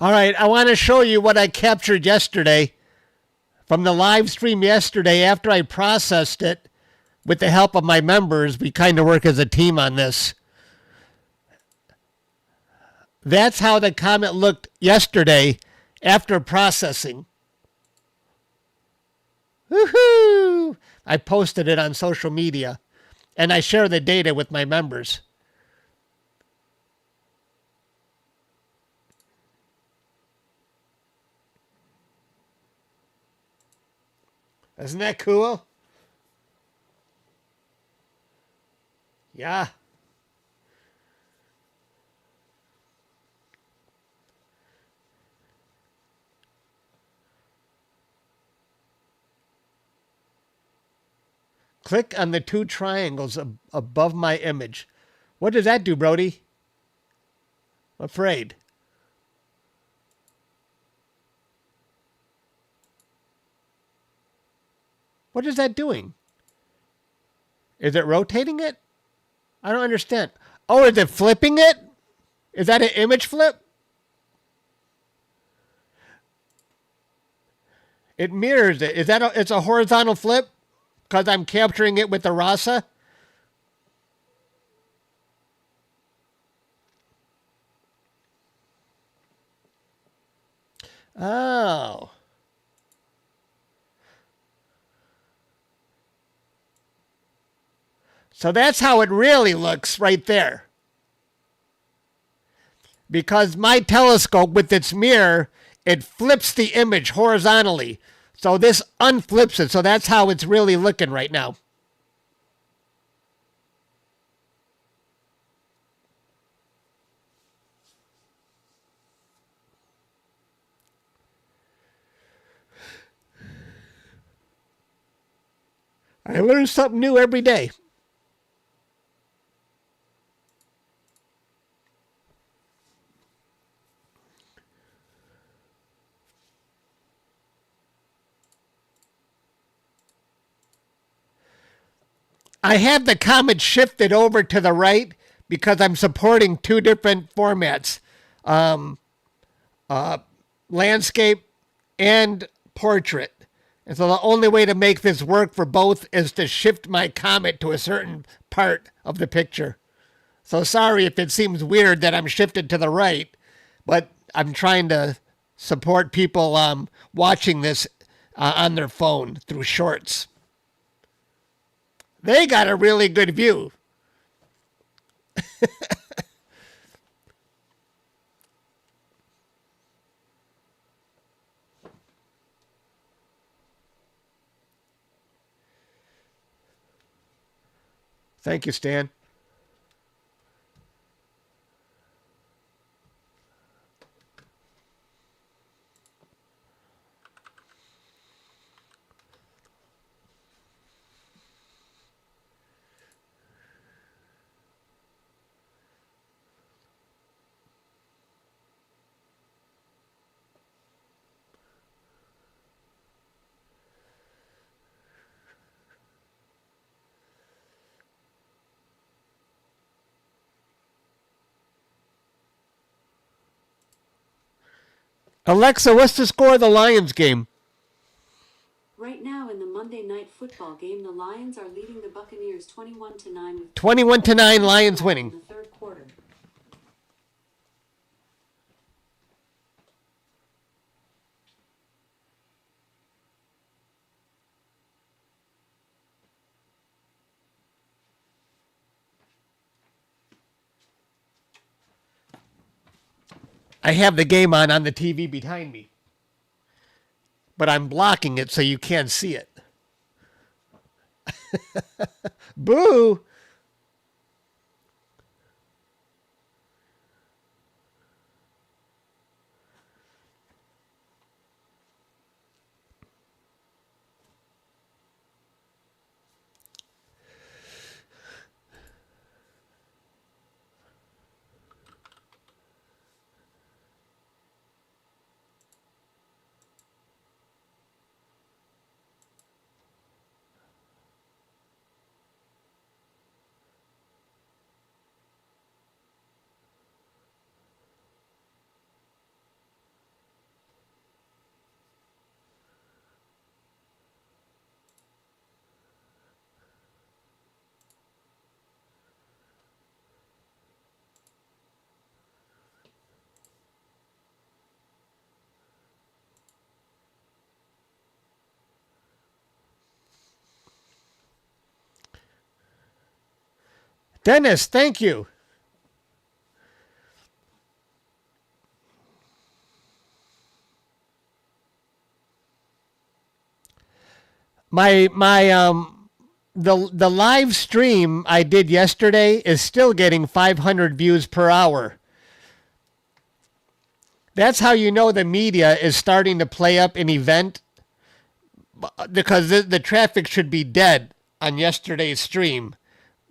All right, I want to show you what I captured yesterday from the live stream yesterday after I processed it with the help of my members. We kind of work as a team on this. That's how the comet looked yesterday after processing. Woohoo! I posted it on social media, and I share the data with my members. Isn't that cool? Yeah. Click on the two triangles above my image. What does that do, Brody? I'm afraid. What is that doing? Is it rotating it? I don't understand. Oh, is it flipping it? Is that an image flip? It mirrors it. Is that it's a horizontal flip? Because I'm capturing it with the RASA? Oh. So that's how it really looks right there. Because my telescope with its mirror, it flips the image horizontally. So this unflips it. So that's how it's really looking right now. I learn something new every day. I have the Comet shifted over to the right because I'm supporting two different formats, landscape and portrait. And so the only way to make this work for both is to shift my Comet to a certain part of the picture. So sorry if it seems weird that I'm shifted to the right, but I'm trying to support people watching this on their phone through shorts. They got a really good view. Thank you, Stan. Alexa, what's the score of the Lions game? Right now in the Monday Night Football game, the Lions are leading the Buccaneers 21-9 with 21-9, Lions winning. in the third quarter. I have the game on the TV behind me, but I'm blocking it so you can't see it. Boo! Dennis, thank you. The live stream I did yesterday is still getting 500 views per hour. That's how you know the media is starting to play up an event, because the traffic should be dead on yesterday's stream,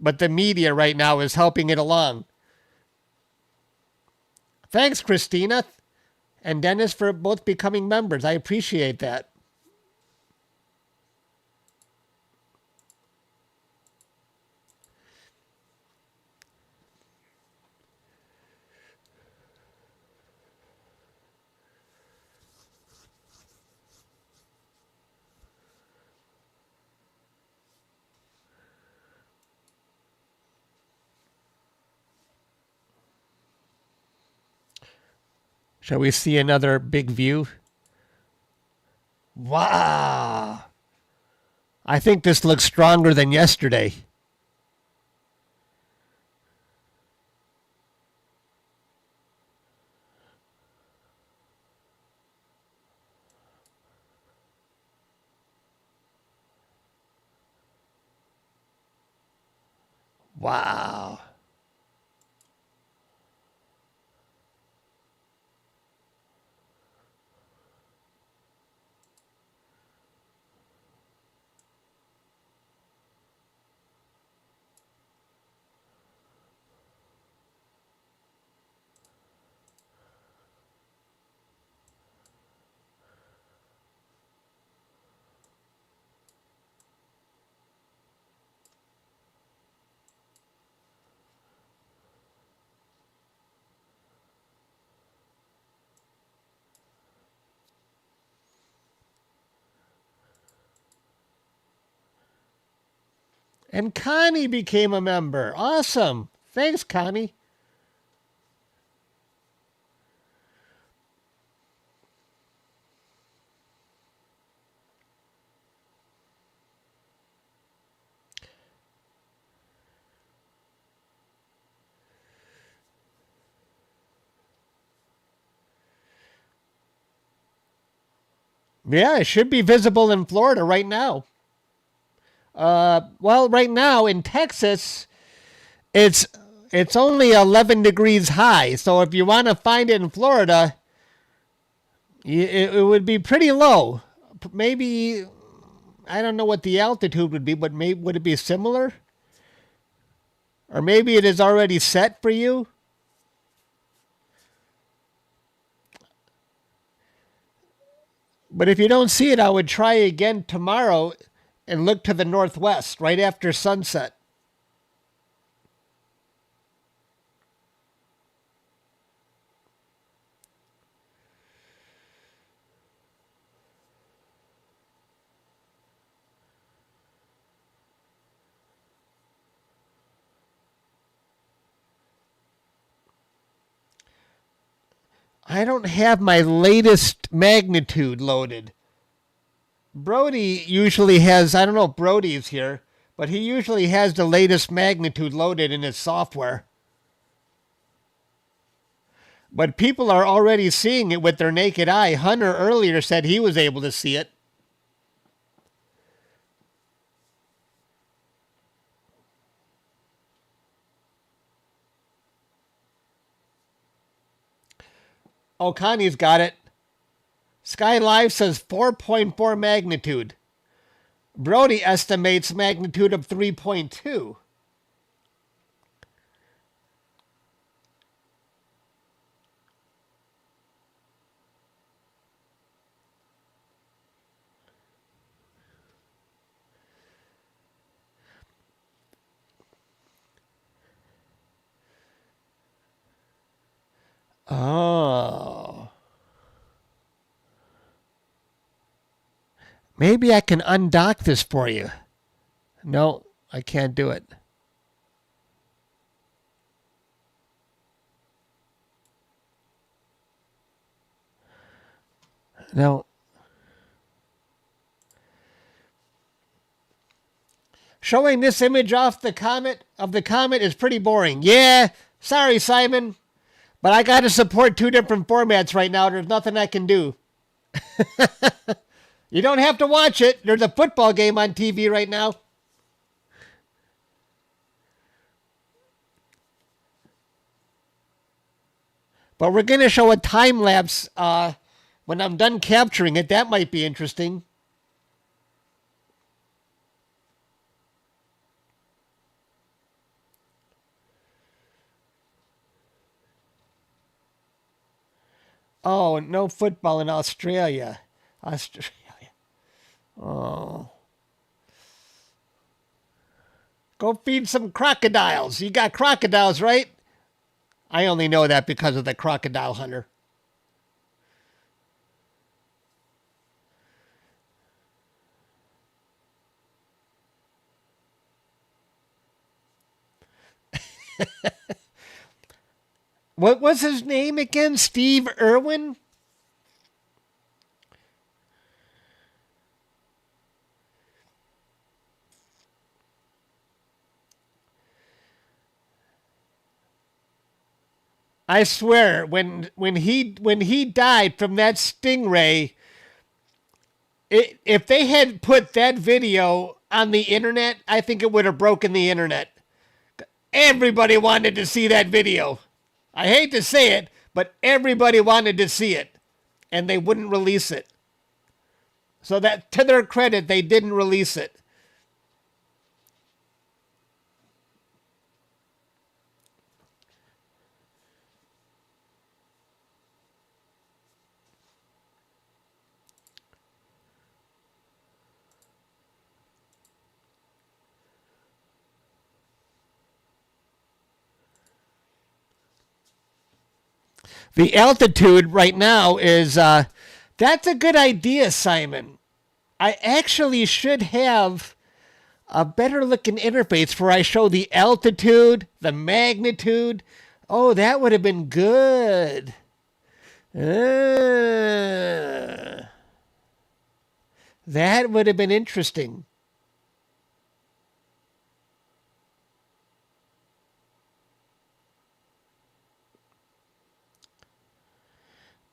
but the media right now is helping it along. Thanks, Christina and Dennis, for both becoming members. I appreciate that. Shall we see another big view? Wow. I think this looks stronger than yesterday. Wow. And Connie became a member. Awesome. Thanks, Connie. Yeah, it should be visible in Florida right now. Well, right now in Texas, it's it's only 11 degrees high. So if you want to find it in Florida, it would be pretty low. Maybe, I don't know what the altitude would be, but maybe would it be similar? Or maybe it is already set for you? But if you don't see it, I would try again tomorrow and look to the northwest right after sunset. I don't have my latest magnitude loaded. Brody usually has, I don't know if Brody's here, but he usually has the latest magnitude loaded in his software. But people are already seeing it with their naked eye. Hunter earlier said he was able to see it. Oh, Connie's got it. Sky Live says 4.4 magnitude. Brody estimates magnitude of 3.2. Oh. Maybe I can undock this for you. No, I can't do it. No. Showing this image off the comet is pretty boring. Yeah, sorry, Simon. But I got to support two different formats right now. There's nothing I can do. You don't have to watch it. There's a football game on TV right now. But we're going to show a time lapse when I'm done capturing it. That might be interesting. Oh, no football in Australia. Australia. Oh. Go feed some crocodiles. You got crocodiles, right? I only know that because of the crocodile hunter. What was his name again? Steve Irwin? I swear, when he died from that stingray, if they had put that video on the internet, I think it would have broken the internet. Everybody wanted to see that video. I hate to say it, but everybody wanted to see it, and they wouldn't release it. So that, to their credit, they didn't release it. The altitude right now is, that's a good idea, Simon. I actually should have a better looking interface where I show the altitude, the magnitude. Oh, that would have been good. That would have been interesting.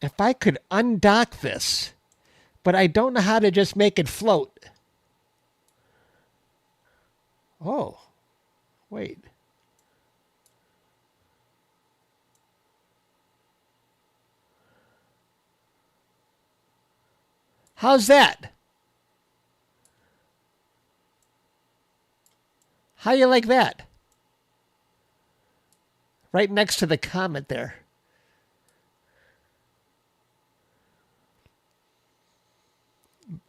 If I could undock this, but I don't know how to just make it float. Oh, wait. How's that? How you like that? Right next to the comet there.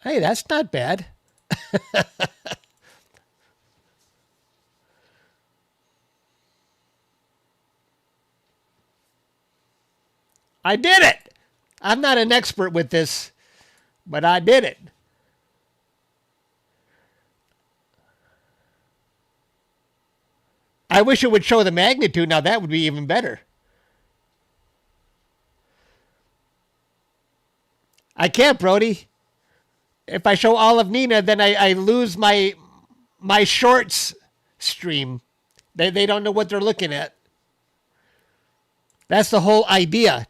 Hey, that's not bad. I did it. I'm not an expert with this, but I did it. I wish it would show the magnitude. Now that would be even better. I can't, Brody. If I show all of Nina, then I lose my shorts stream. They don't know what they're looking at. That's the whole idea.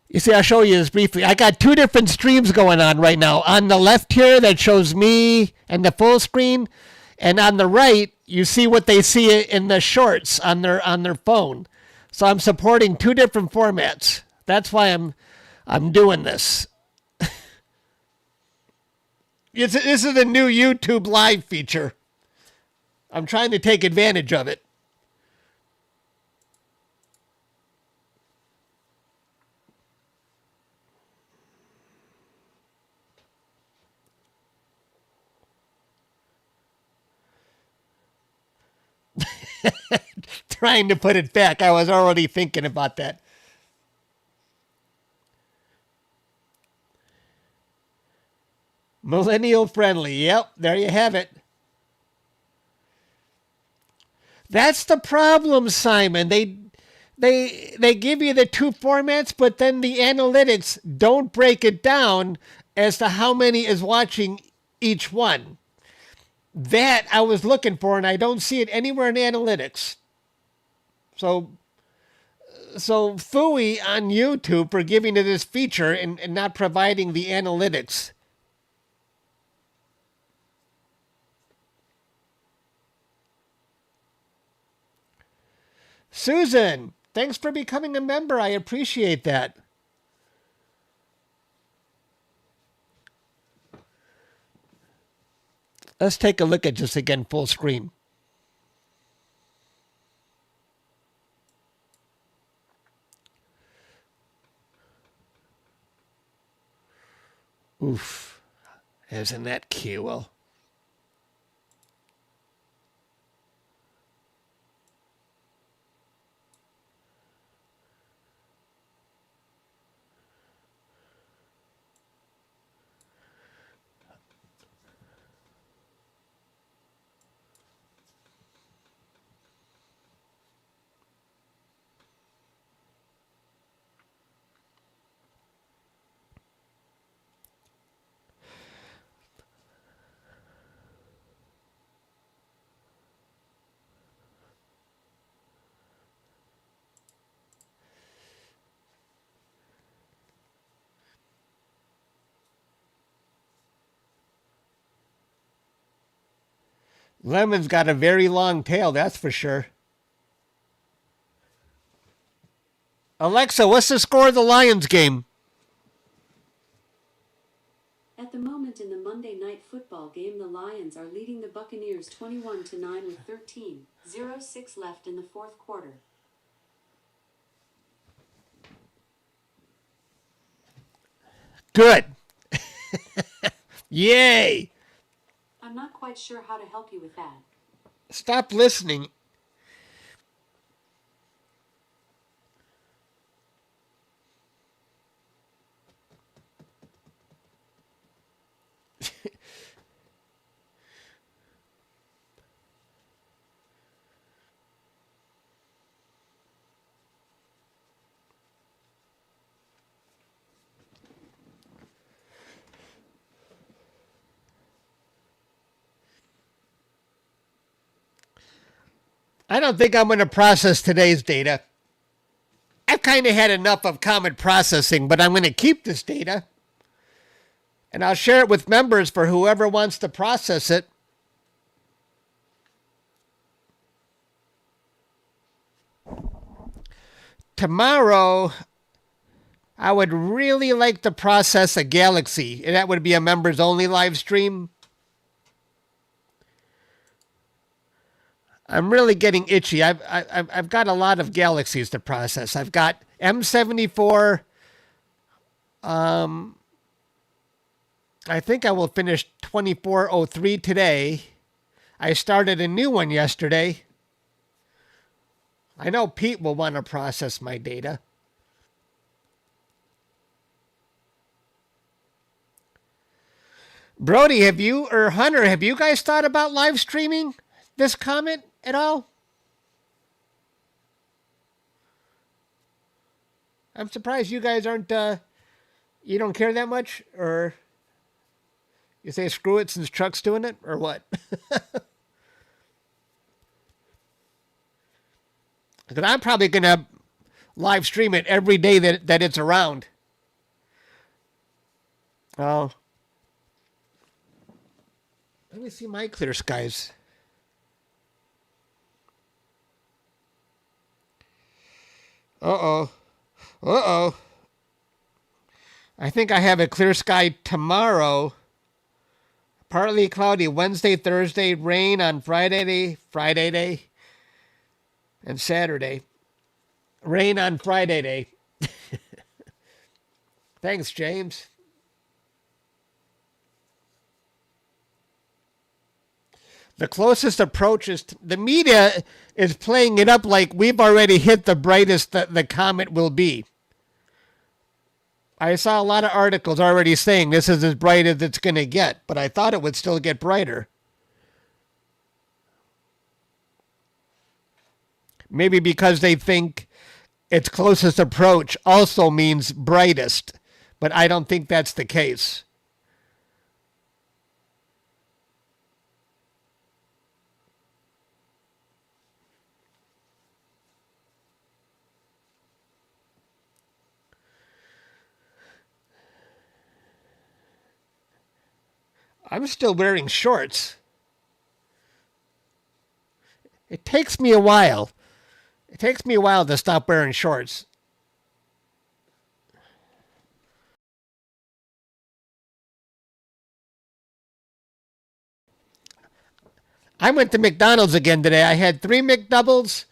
You see, I'll show you this briefly. I got two different streams going on right now. On the left here, that shows me and the full screen. And on the right, you see what they see in the shorts on their phone. So I'm supporting two different formats. That's why I'm doing this. This is the new YouTube Live feature. I'm trying to take advantage of it. Trying to put it back. I was already thinking about that. Millennial friendly. Yep, there you have it. That's the problem, Simon. They give you the two formats, but then the analytics don't break it down as to how many is watching each one. That I was looking for, and I don't see it anywhere in analytics. So phooey on YouTube for giving you this feature and not providing the analytics. Susan, thanks for becoming a member. I appreciate that. Let's take a look at this again full screen. Oof. Isn't that cool? Lemmon's got a very long tail, that's for sure. Alexa, what's the score of the Lions game? At the moment in the Monday night football game, the Lions are leading the Buccaneers 21-9 with 13:06 left in the fourth quarter. Good. Yay. I'm not quite sure how to help you with that. Stop listening. I don't think I'm going to process today's data. I've kind of had enough of Comet processing, but I'm going to keep this data. And I'll share it with members for whoever wants to process it. Tomorrow, I would really like to process a galaxy. And that would be a members only live stream. I'm really getting itchy. I've got a lot of galaxies to process. I've got M74. I think I will finish 2403 today. I started a new one yesterday. I know Pete will want to process my data. Brody, have you, or Hunter, have you guys thought about live streaming this Comet at all? I'm surprised you guys aren't, you don't care that much? Or you say screw it since Chuck's doing it? Or what? Because I'm probably going to live stream it every day that it's around. Oh. Let me see my clear skies. Uh-oh. Uh-oh. I think I have a clear sky tomorrow. Partly cloudy Wednesday, Thursday, rain on Friday day, and Saturday. Rain on Friday day. Thanks, James. The closest approach is the media is playing it up like we've already hit the brightest that the comet will be. I saw a lot of articles already saying this is as bright as it's going to get, but I thought it would still get brighter. Maybe because they think its closest approach also means brightest, but I don't think that's the case. I'm still wearing shorts. It takes me a while. It takes me a while to stop wearing shorts. I went to McDonald's again today. I had 3 McDoubles,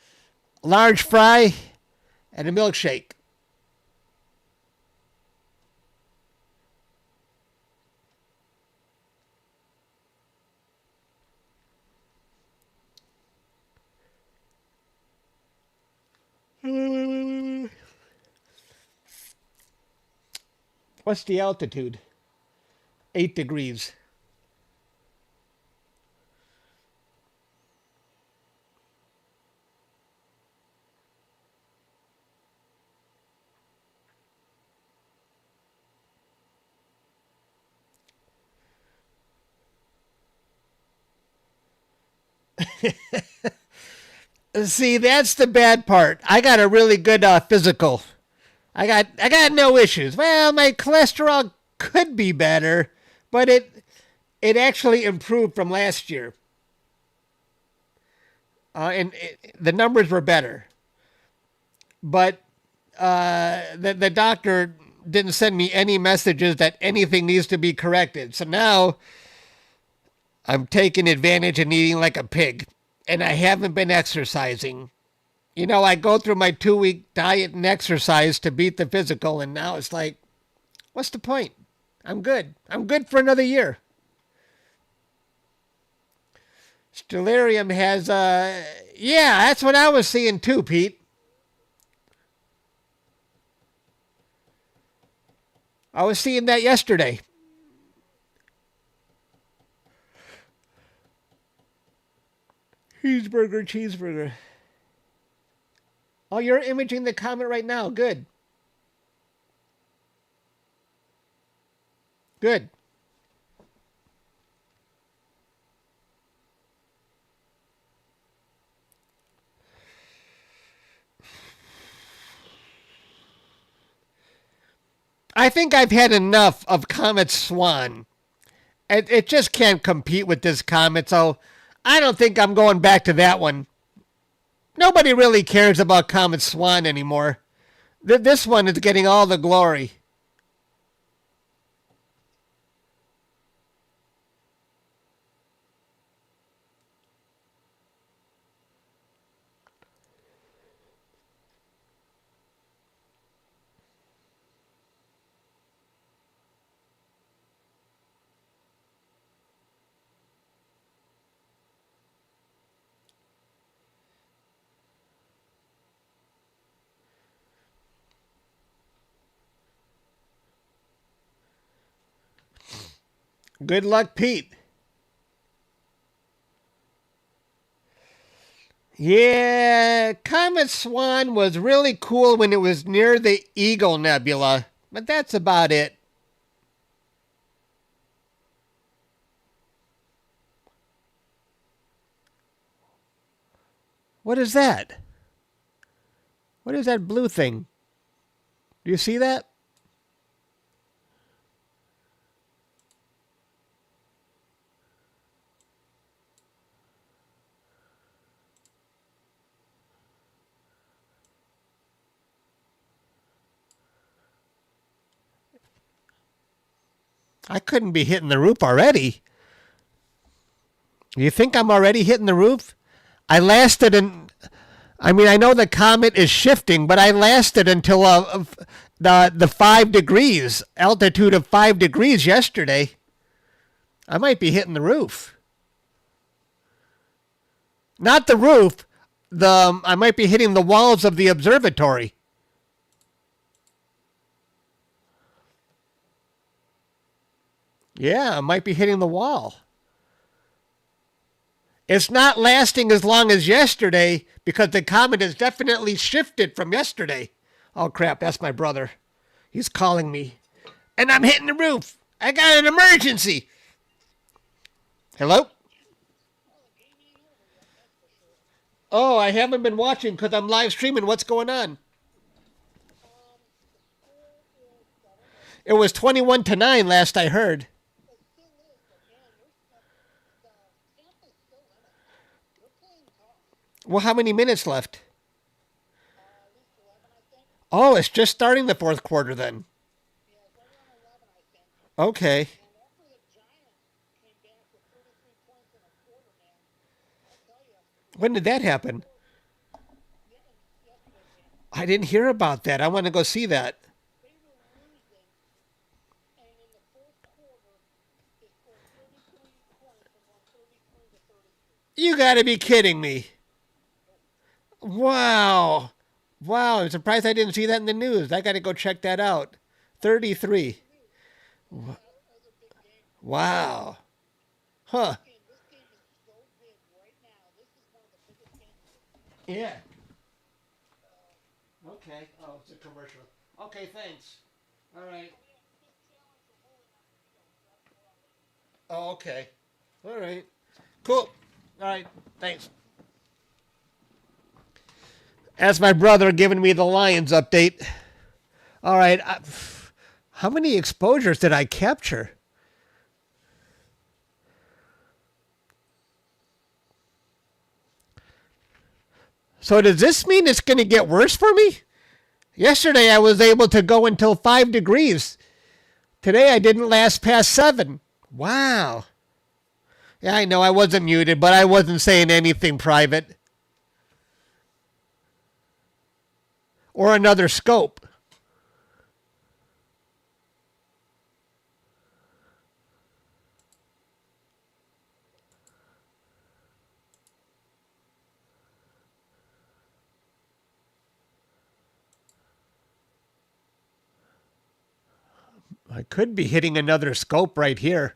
large fry, and a milkshake. What's the altitude? 8 degrees. See, that's the bad part. I got a really good physical. I got no issues. Well, my cholesterol could be better, but it actually improved from last year. The numbers were better. But the doctor didn't send me any messages that anything needs to be corrected. So now I'm taking advantage and eating like a pig. And I haven't been exercising. You know, I go through my 2-week diet and exercise to beat the physical, and now it's like, what's the point? I'm good. I'm good for another year. Stellarium has, yeah, that's what I was seeing too, Pete. I was seeing that yesterday. Cheeseburger. Oh, you're imaging the comet right now. Good. Good. I think I've had enough of Comet SWAN. It just can't compete with this comet, so I don't think I'm going back to that one. Nobody really cares about Comet SWAN anymore. This one is getting all the glory. Good luck, Pete. Yeah, Comet SWAN was really cool when it was near the Eagle Nebula, but that's about it. What is that? What is that blue thing? Do you see that? I couldn't be hitting the roof already. You think I'm already hitting the roof? I lasted in. I mean, I know the comet is shifting, but I lasted until the 5 degrees altitude of 5 degrees yesterday. I might be hitting the roof. Not the roof. I might be hitting the walls of the observatory. Yeah, I might be hitting the wall. It's not lasting as long as yesterday because the comet has definitely shifted from yesterday. Oh crap, that's my brother. He's calling me. And I'm hitting the roof. I got an emergency. Hello? Oh, I haven't been watching because I'm live streaming. What's going on? It was 21-9 last I heard. Well, how many minutes left? Oh, it's just starting the fourth quarter then. Okay. When did that happen? I didn't hear about that. I want to go see that. You got to be kidding me. Wow. Wow, I'm surprised I didn't see that in the news. I got to go check that out. 33. Wow. Huh. Yeah. Okay. Oh, it's a commercial. Okay, thanks. All right. Oh, okay. All right. Cool. All right. Thanks. That's my brother giving me the Lions update. All right. How many exposures did I capture? So does this mean it's going to get worse for me? Yesterday I was able to go until 5 degrees. Today I didn't last past 7. Wow. Yeah, I know I wasn't muted, but I wasn't saying anything private. Or another scope. I could be hitting another scope right here.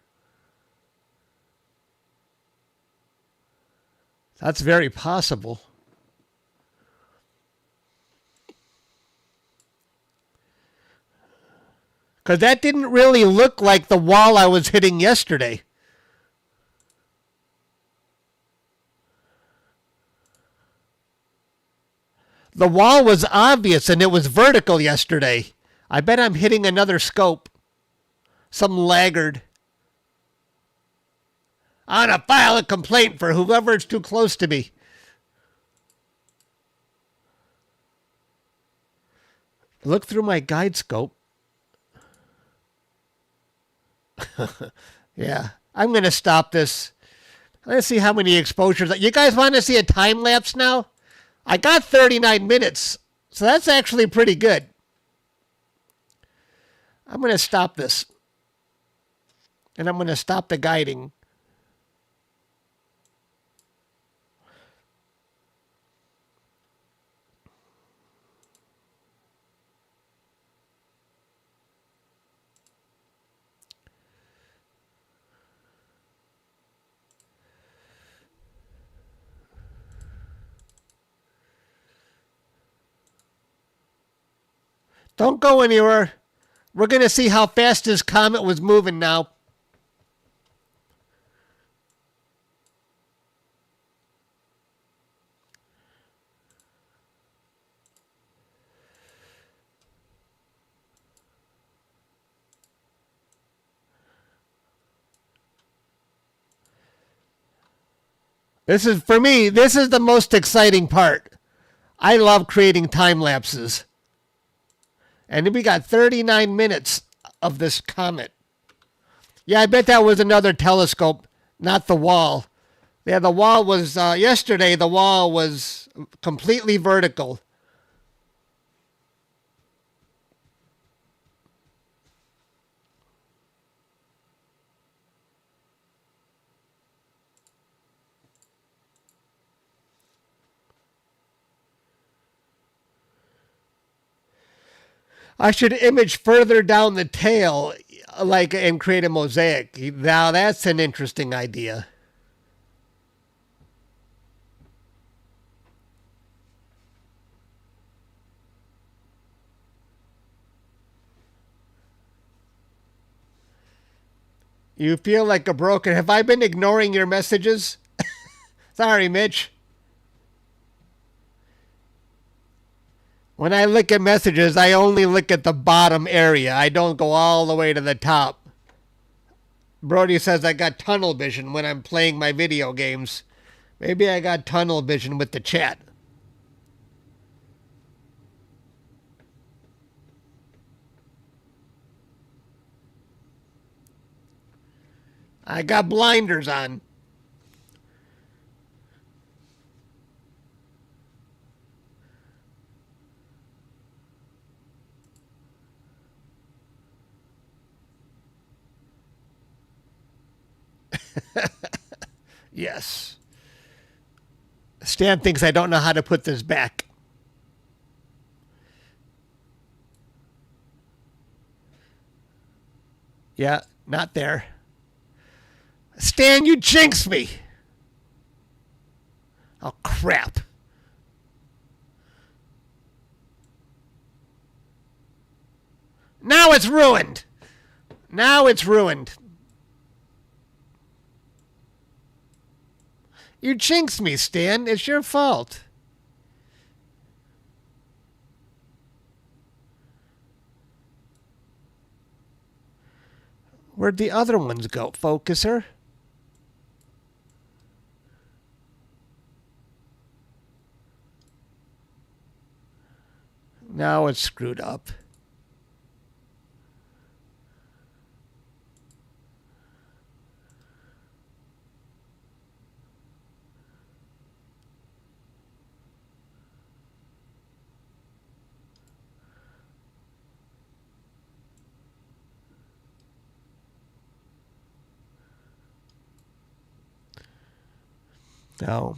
That's very possible. Because that didn't really look like the wall I was hitting yesterday. The wall was obvious and it was vertical yesterday. I bet I'm hitting another scope. Some laggard. I'm gonna file a complaint for whoever's too close to me. Look through my guide scope. Yeah, I'm gonna stop this. Let's see how many exposures. You guys want to see a time lapse now? I got 39 minutes, so that's actually pretty good. I'm gonna stop this, and I'm gonna stop the guiding. Don't go anywhere. We're going to see how fast this comet was moving now. This is, for me, this is the most exciting part. I love creating time lapses. And we got 39 minutes of this comet. Yeah, I bet that was another telescope, not the wall. Yeah, the wall was, yesterday the wall was completely vertical. I should image further down the tail, like, and create a mosaic. Now that's an interesting idea. You feel like a broken. Have I been ignoring your messages? Sorry, Mitch. When I look at messages, I only look at the bottom area. I don't go all the way to the top. Brody says I got tunnel vision when I'm playing my video games. Maybe I got tunnel vision with the chat. I got blinders on. Yes. Stan thinks I don't know how to put this back. Yeah, not there. Stan, you jinxed me. Oh, crap. Now it's ruined. Now it's ruined. You jinxed me, Stan. It's your fault. Where'd the other ones go, focuser? Now it's screwed up. No.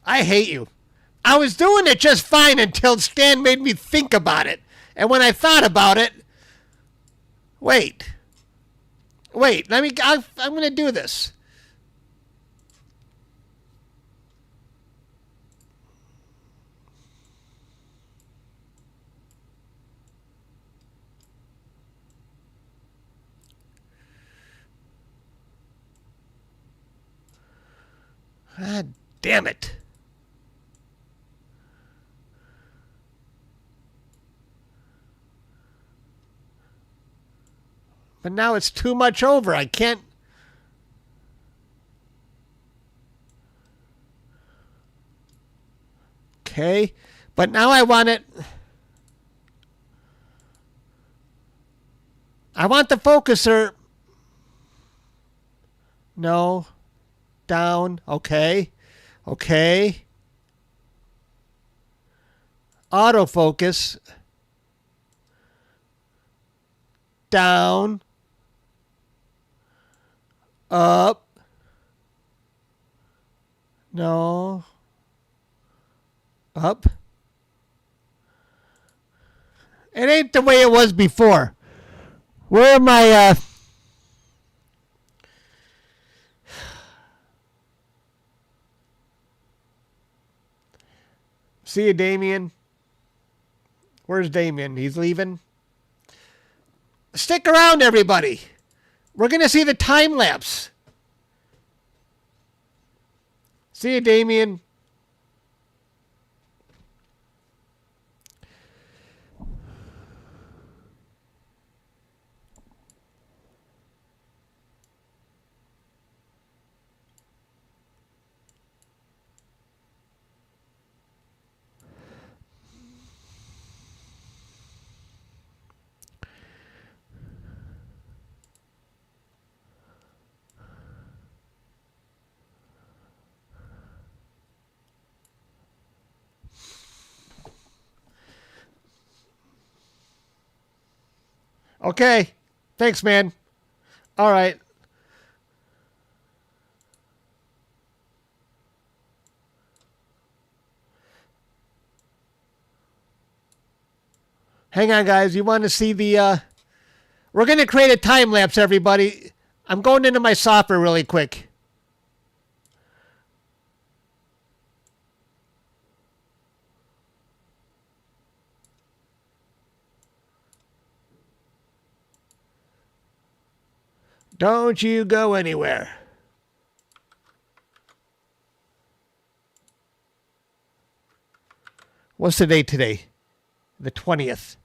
I hate you. I was doing it just fine until Stan made me think about it. And when I thought about it, wait, I'm going to do this. God damn it. But now it's too much over. I can't. Okay. But now I want it. I want the focuser. No. Down. Okay. Okay. Autofocus. Down. Up. No. Up. It ain't the way it was before. Where am I? See you, Damien. Where's Damien? He's leaving. Stick around, everybody. We're going to see the time lapse. See you, Damien. Okay. Thanks, man. All right. Hang on, guys. You want to see the... We're going to create a time lapse, everybody. I'm going into my software really quick. Don't you go anywhere. What's the date today? The 20th.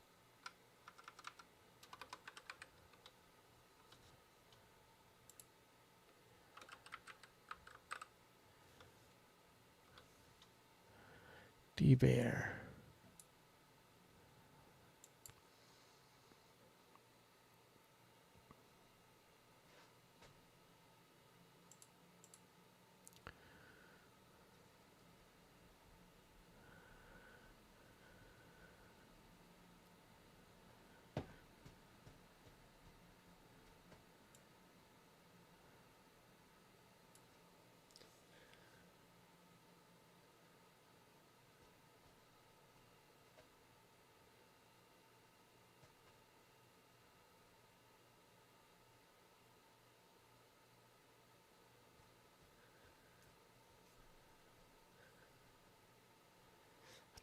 D-Bear.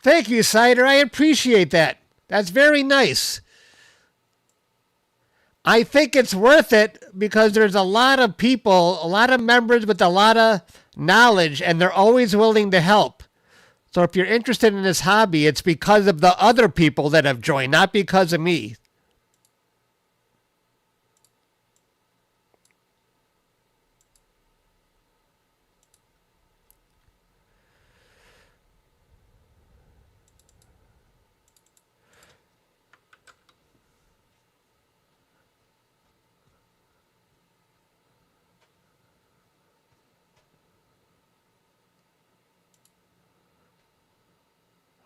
Thank you, Cider. I appreciate that. That's very nice. I think it's worth it because there's a lot of people, a lot of members with a lot of knowledge, and they're always willing to help. So if you're interested in this hobby, it's because of the other people that have joined, not because of me.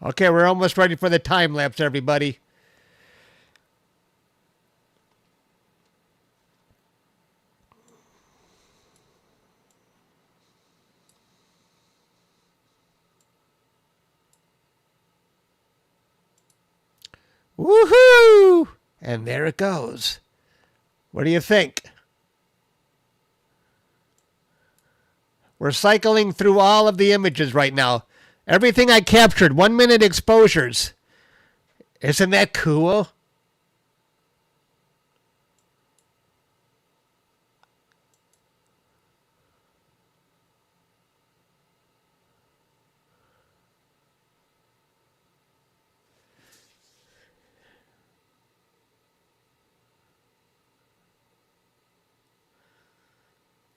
Okay, we're almost ready for the time lapse, everybody. Woohoo! And there it goes. What do you think? We're cycling through all of the images right now. Everything I captured, 1 minute exposures. Isn't that cool?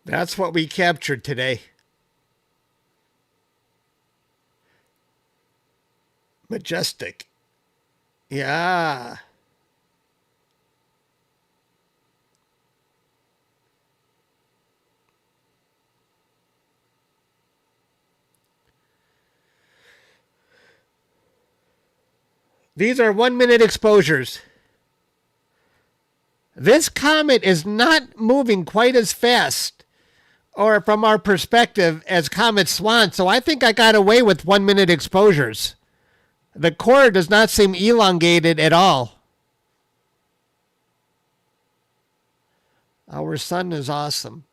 That's what we captured today. Majestic. Yeah. These are 1 minute exposures. This comet is not moving quite as fast, or from our perspective, as Comet SWAN, so I think I got away with 1 minute exposures. The core does not seem elongated at all. Our sun is awesome.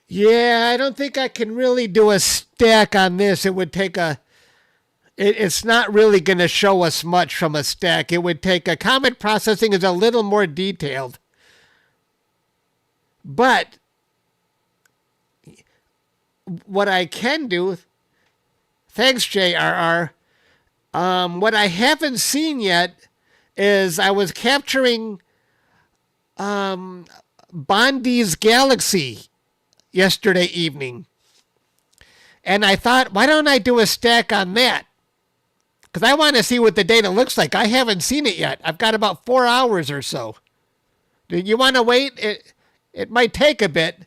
Yeah, I don't think I can really do a stack on this. It would take a... It's not really going to show us much from a stack. It would take a... Comet processing is a little more detailed. But what I can do... Thanks, JRR. What I haven't seen yet is I was capturing Bondi's galaxy yesterday evening. And I thought, why don't I do a stack on that? Because I want to see what the data looks like. I haven't seen it yet. I've got about 4 hours or so. Do you want to wait? It might take a bit,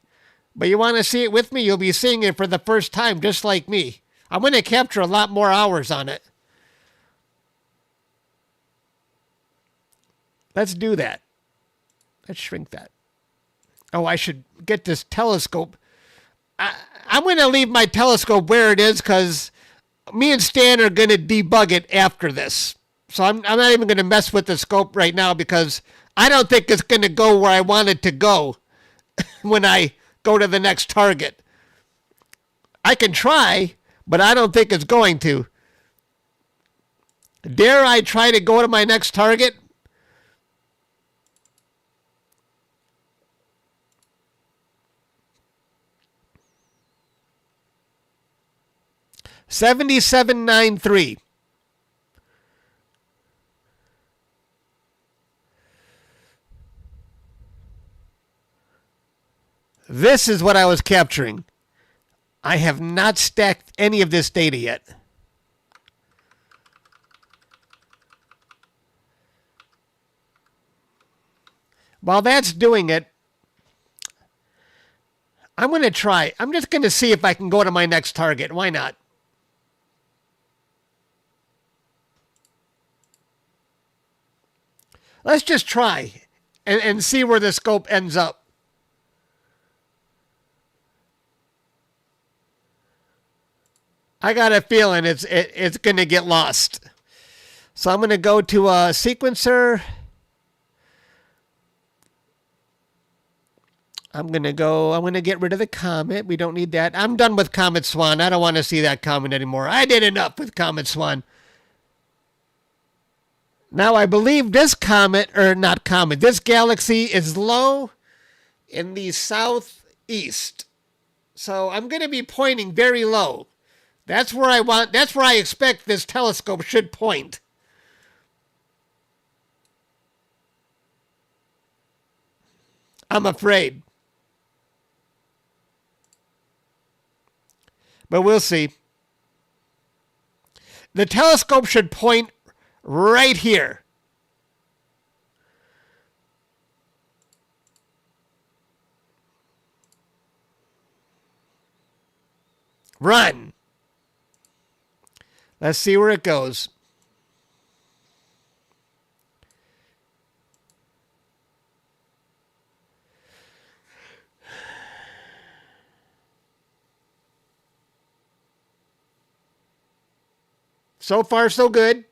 but you want to see it with me? You'll be seeing it for the first time, just like me. I'm going to capture a lot more hours on it. Let's do that. Let's shrink that. Oh, I should get this telescope. I'm going to leave my telescope where it is because me and Stan are going to debug it after this. So I'm not even going to mess with the scope right now because I don't think it's going to go where I want it to go when I go to the next target. I can try, but I don't think it's going to. Dare I try to go to my next target? $77.93. This is what I was capturing. I have not stacked any of this data yet. While that's doing it, I'm going to try. I'm just going to see if I can go to my next target. Why not? Let's just try and see where the scope ends up. I got a feeling it's going to get lost. So I'm going to go to a sequencer. I'm going to get rid of the comet. We don't need that. I'm done with Comet SWAN. I don't want to see that comet anymore. I did enough with Comet SWAN. Now, I believe this this galaxy is low in the southeast. So I'm going to be pointing very low. That's where I expect this telescope should point. I'm afraid. But we'll see. The telescope should point right here. Run. Let's see where it goes. So far, so good.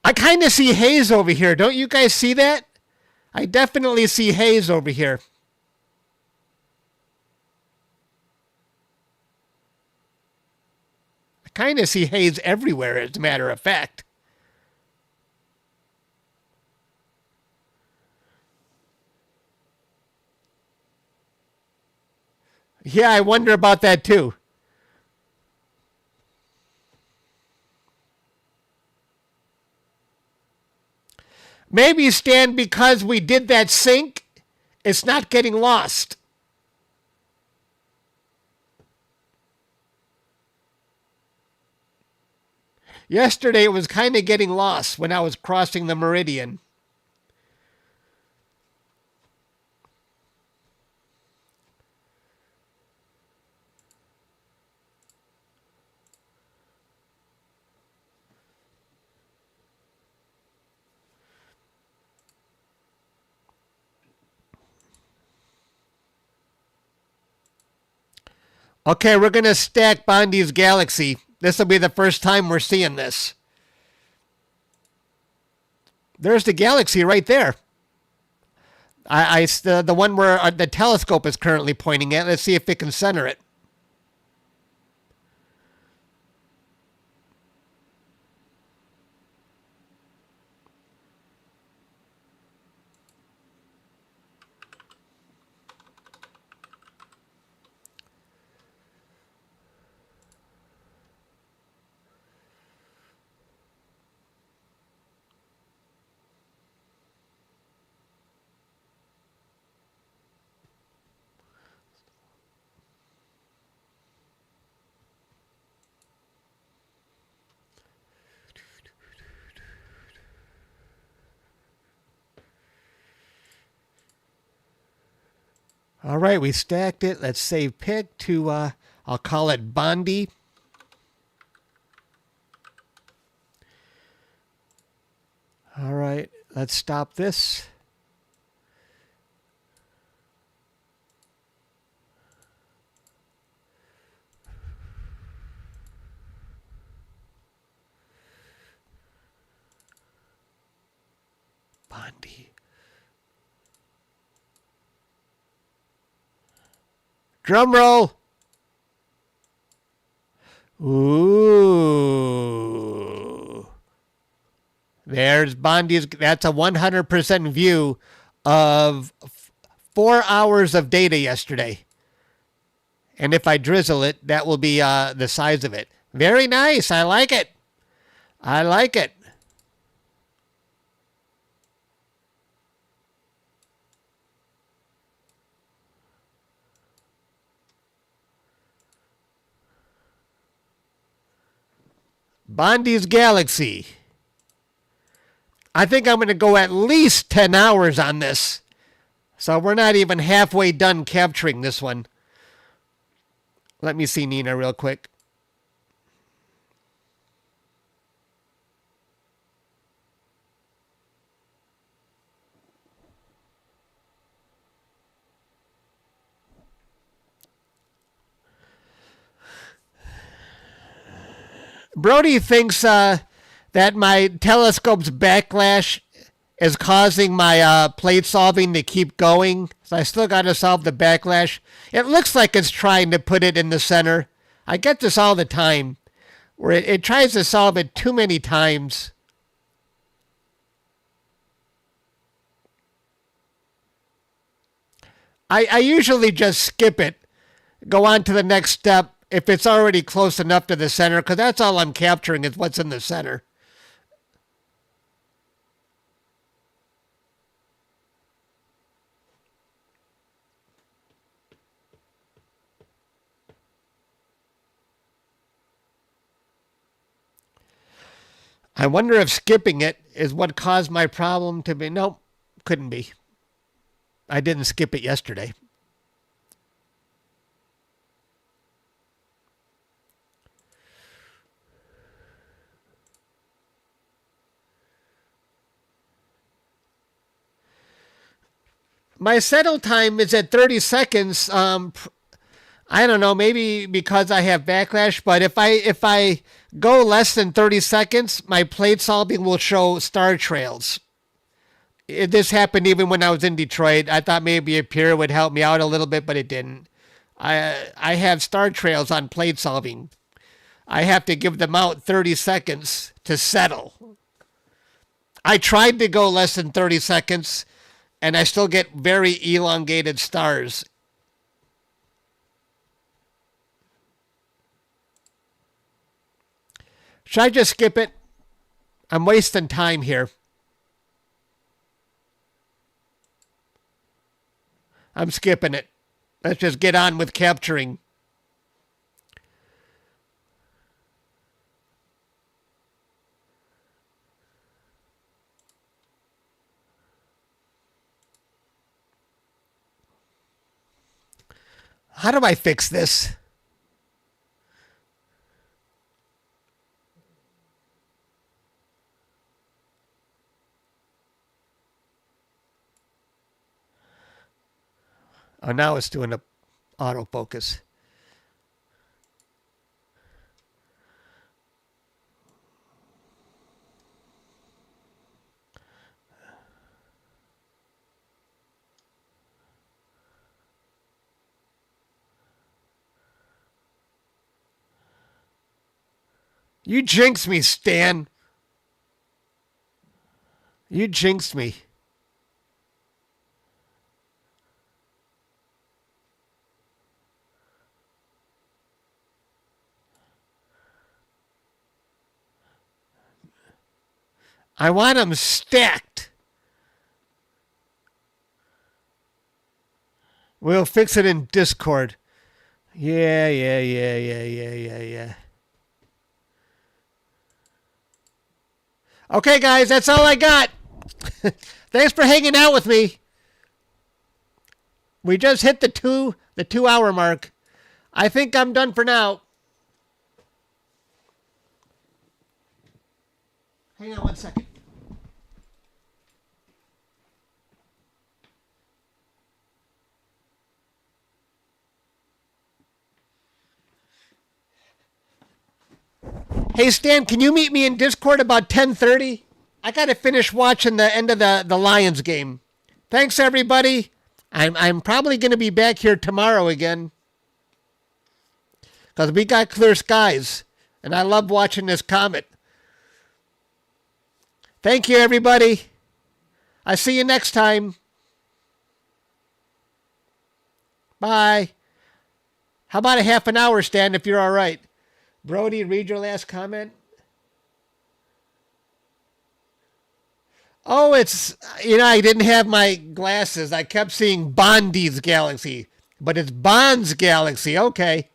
I kind of see haze over here. Don't you guys see that? I definitely see haze over here. I kind of see haze everywhere, as a matter of fact. Yeah, I wonder about that too. Maybe, Stan, because we did that sync, it's not getting lost. Yesterday it was kind of getting lost when I was crossing the meridian. Okay, we're going to stack Bondi's Galaxy. This will be the first time we're seeing this. There's the galaxy right there. The one where the telescope is currently pointing at. Let's see if it can center it. All right, we stacked it. Let's save pick to, I'll call it Bondi. All right, let's stop this. Bondi. Drum roll. Ooh. There's Bondi's. That's a 100% view of 4 hours of data yesterday. And if I drizzle it, that will be the size of it. Very nice. I like it. I like it. Bondi's Galaxy. I think I'm going to go at least 10 hours on this. So we're not even halfway done capturing this one. Let me see Nina real quick. Brody thinks that my telescope's backlash is causing my plate solving to keep going. So I still got to solve the backlash. It looks like it's trying to put it in the center. I get this all the time, where it tries to solve it too many times. I usually just skip it, go on to the next step, if it's already close enough to the center, because that's all I'm capturing is what's in the center. I wonder if skipping it is what caused my problem to be. Nope, couldn't be. I didn't skip it yesterday. My settle time is at 30 seconds. I don't know, maybe because I have backlash, but if I go less than 30 seconds, my plate solving will show star trails. This happened even when I was in Detroit. I thought maybe a peer would help me out a little bit, but it didn't. I have star trails on plate solving. I have to give them out 30 seconds to settle. I tried to go less than 30 seconds, and I still get very elongated stars. Should I just skip it? I'm wasting time here. I'm skipping it. Let's just get on with capturing. How do I fix this? Oh, now it's doing a autofocus. You jinxed me, Stan. You jinxed me. I want them stacked. We'll fix it in Discord. Yeah. Okay, guys, that's all I got. Thanks for hanging out with me. We just hit the 2-hour mark. I think I'm done for now. Hang on one second. Hey, Stan, can you meet me in Discord about 10:30? I got to finish watching the end of the Lions game. Thanks, everybody. I'm probably going to be back here tomorrow again because we got clear skies, and I love watching this comet. Thank you, everybody. I see you next time. Bye. How about a half an hour, Stan, if you're all right? Brody, read your last comment. Oh, it's, I didn't have my glasses. I kept seeing Bondi's Galaxy, but it's Bond's Galaxy. Okay.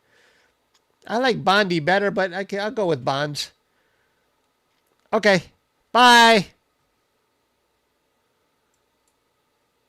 I like Bondi better, but I'll go with Bonds. Okay. Bye.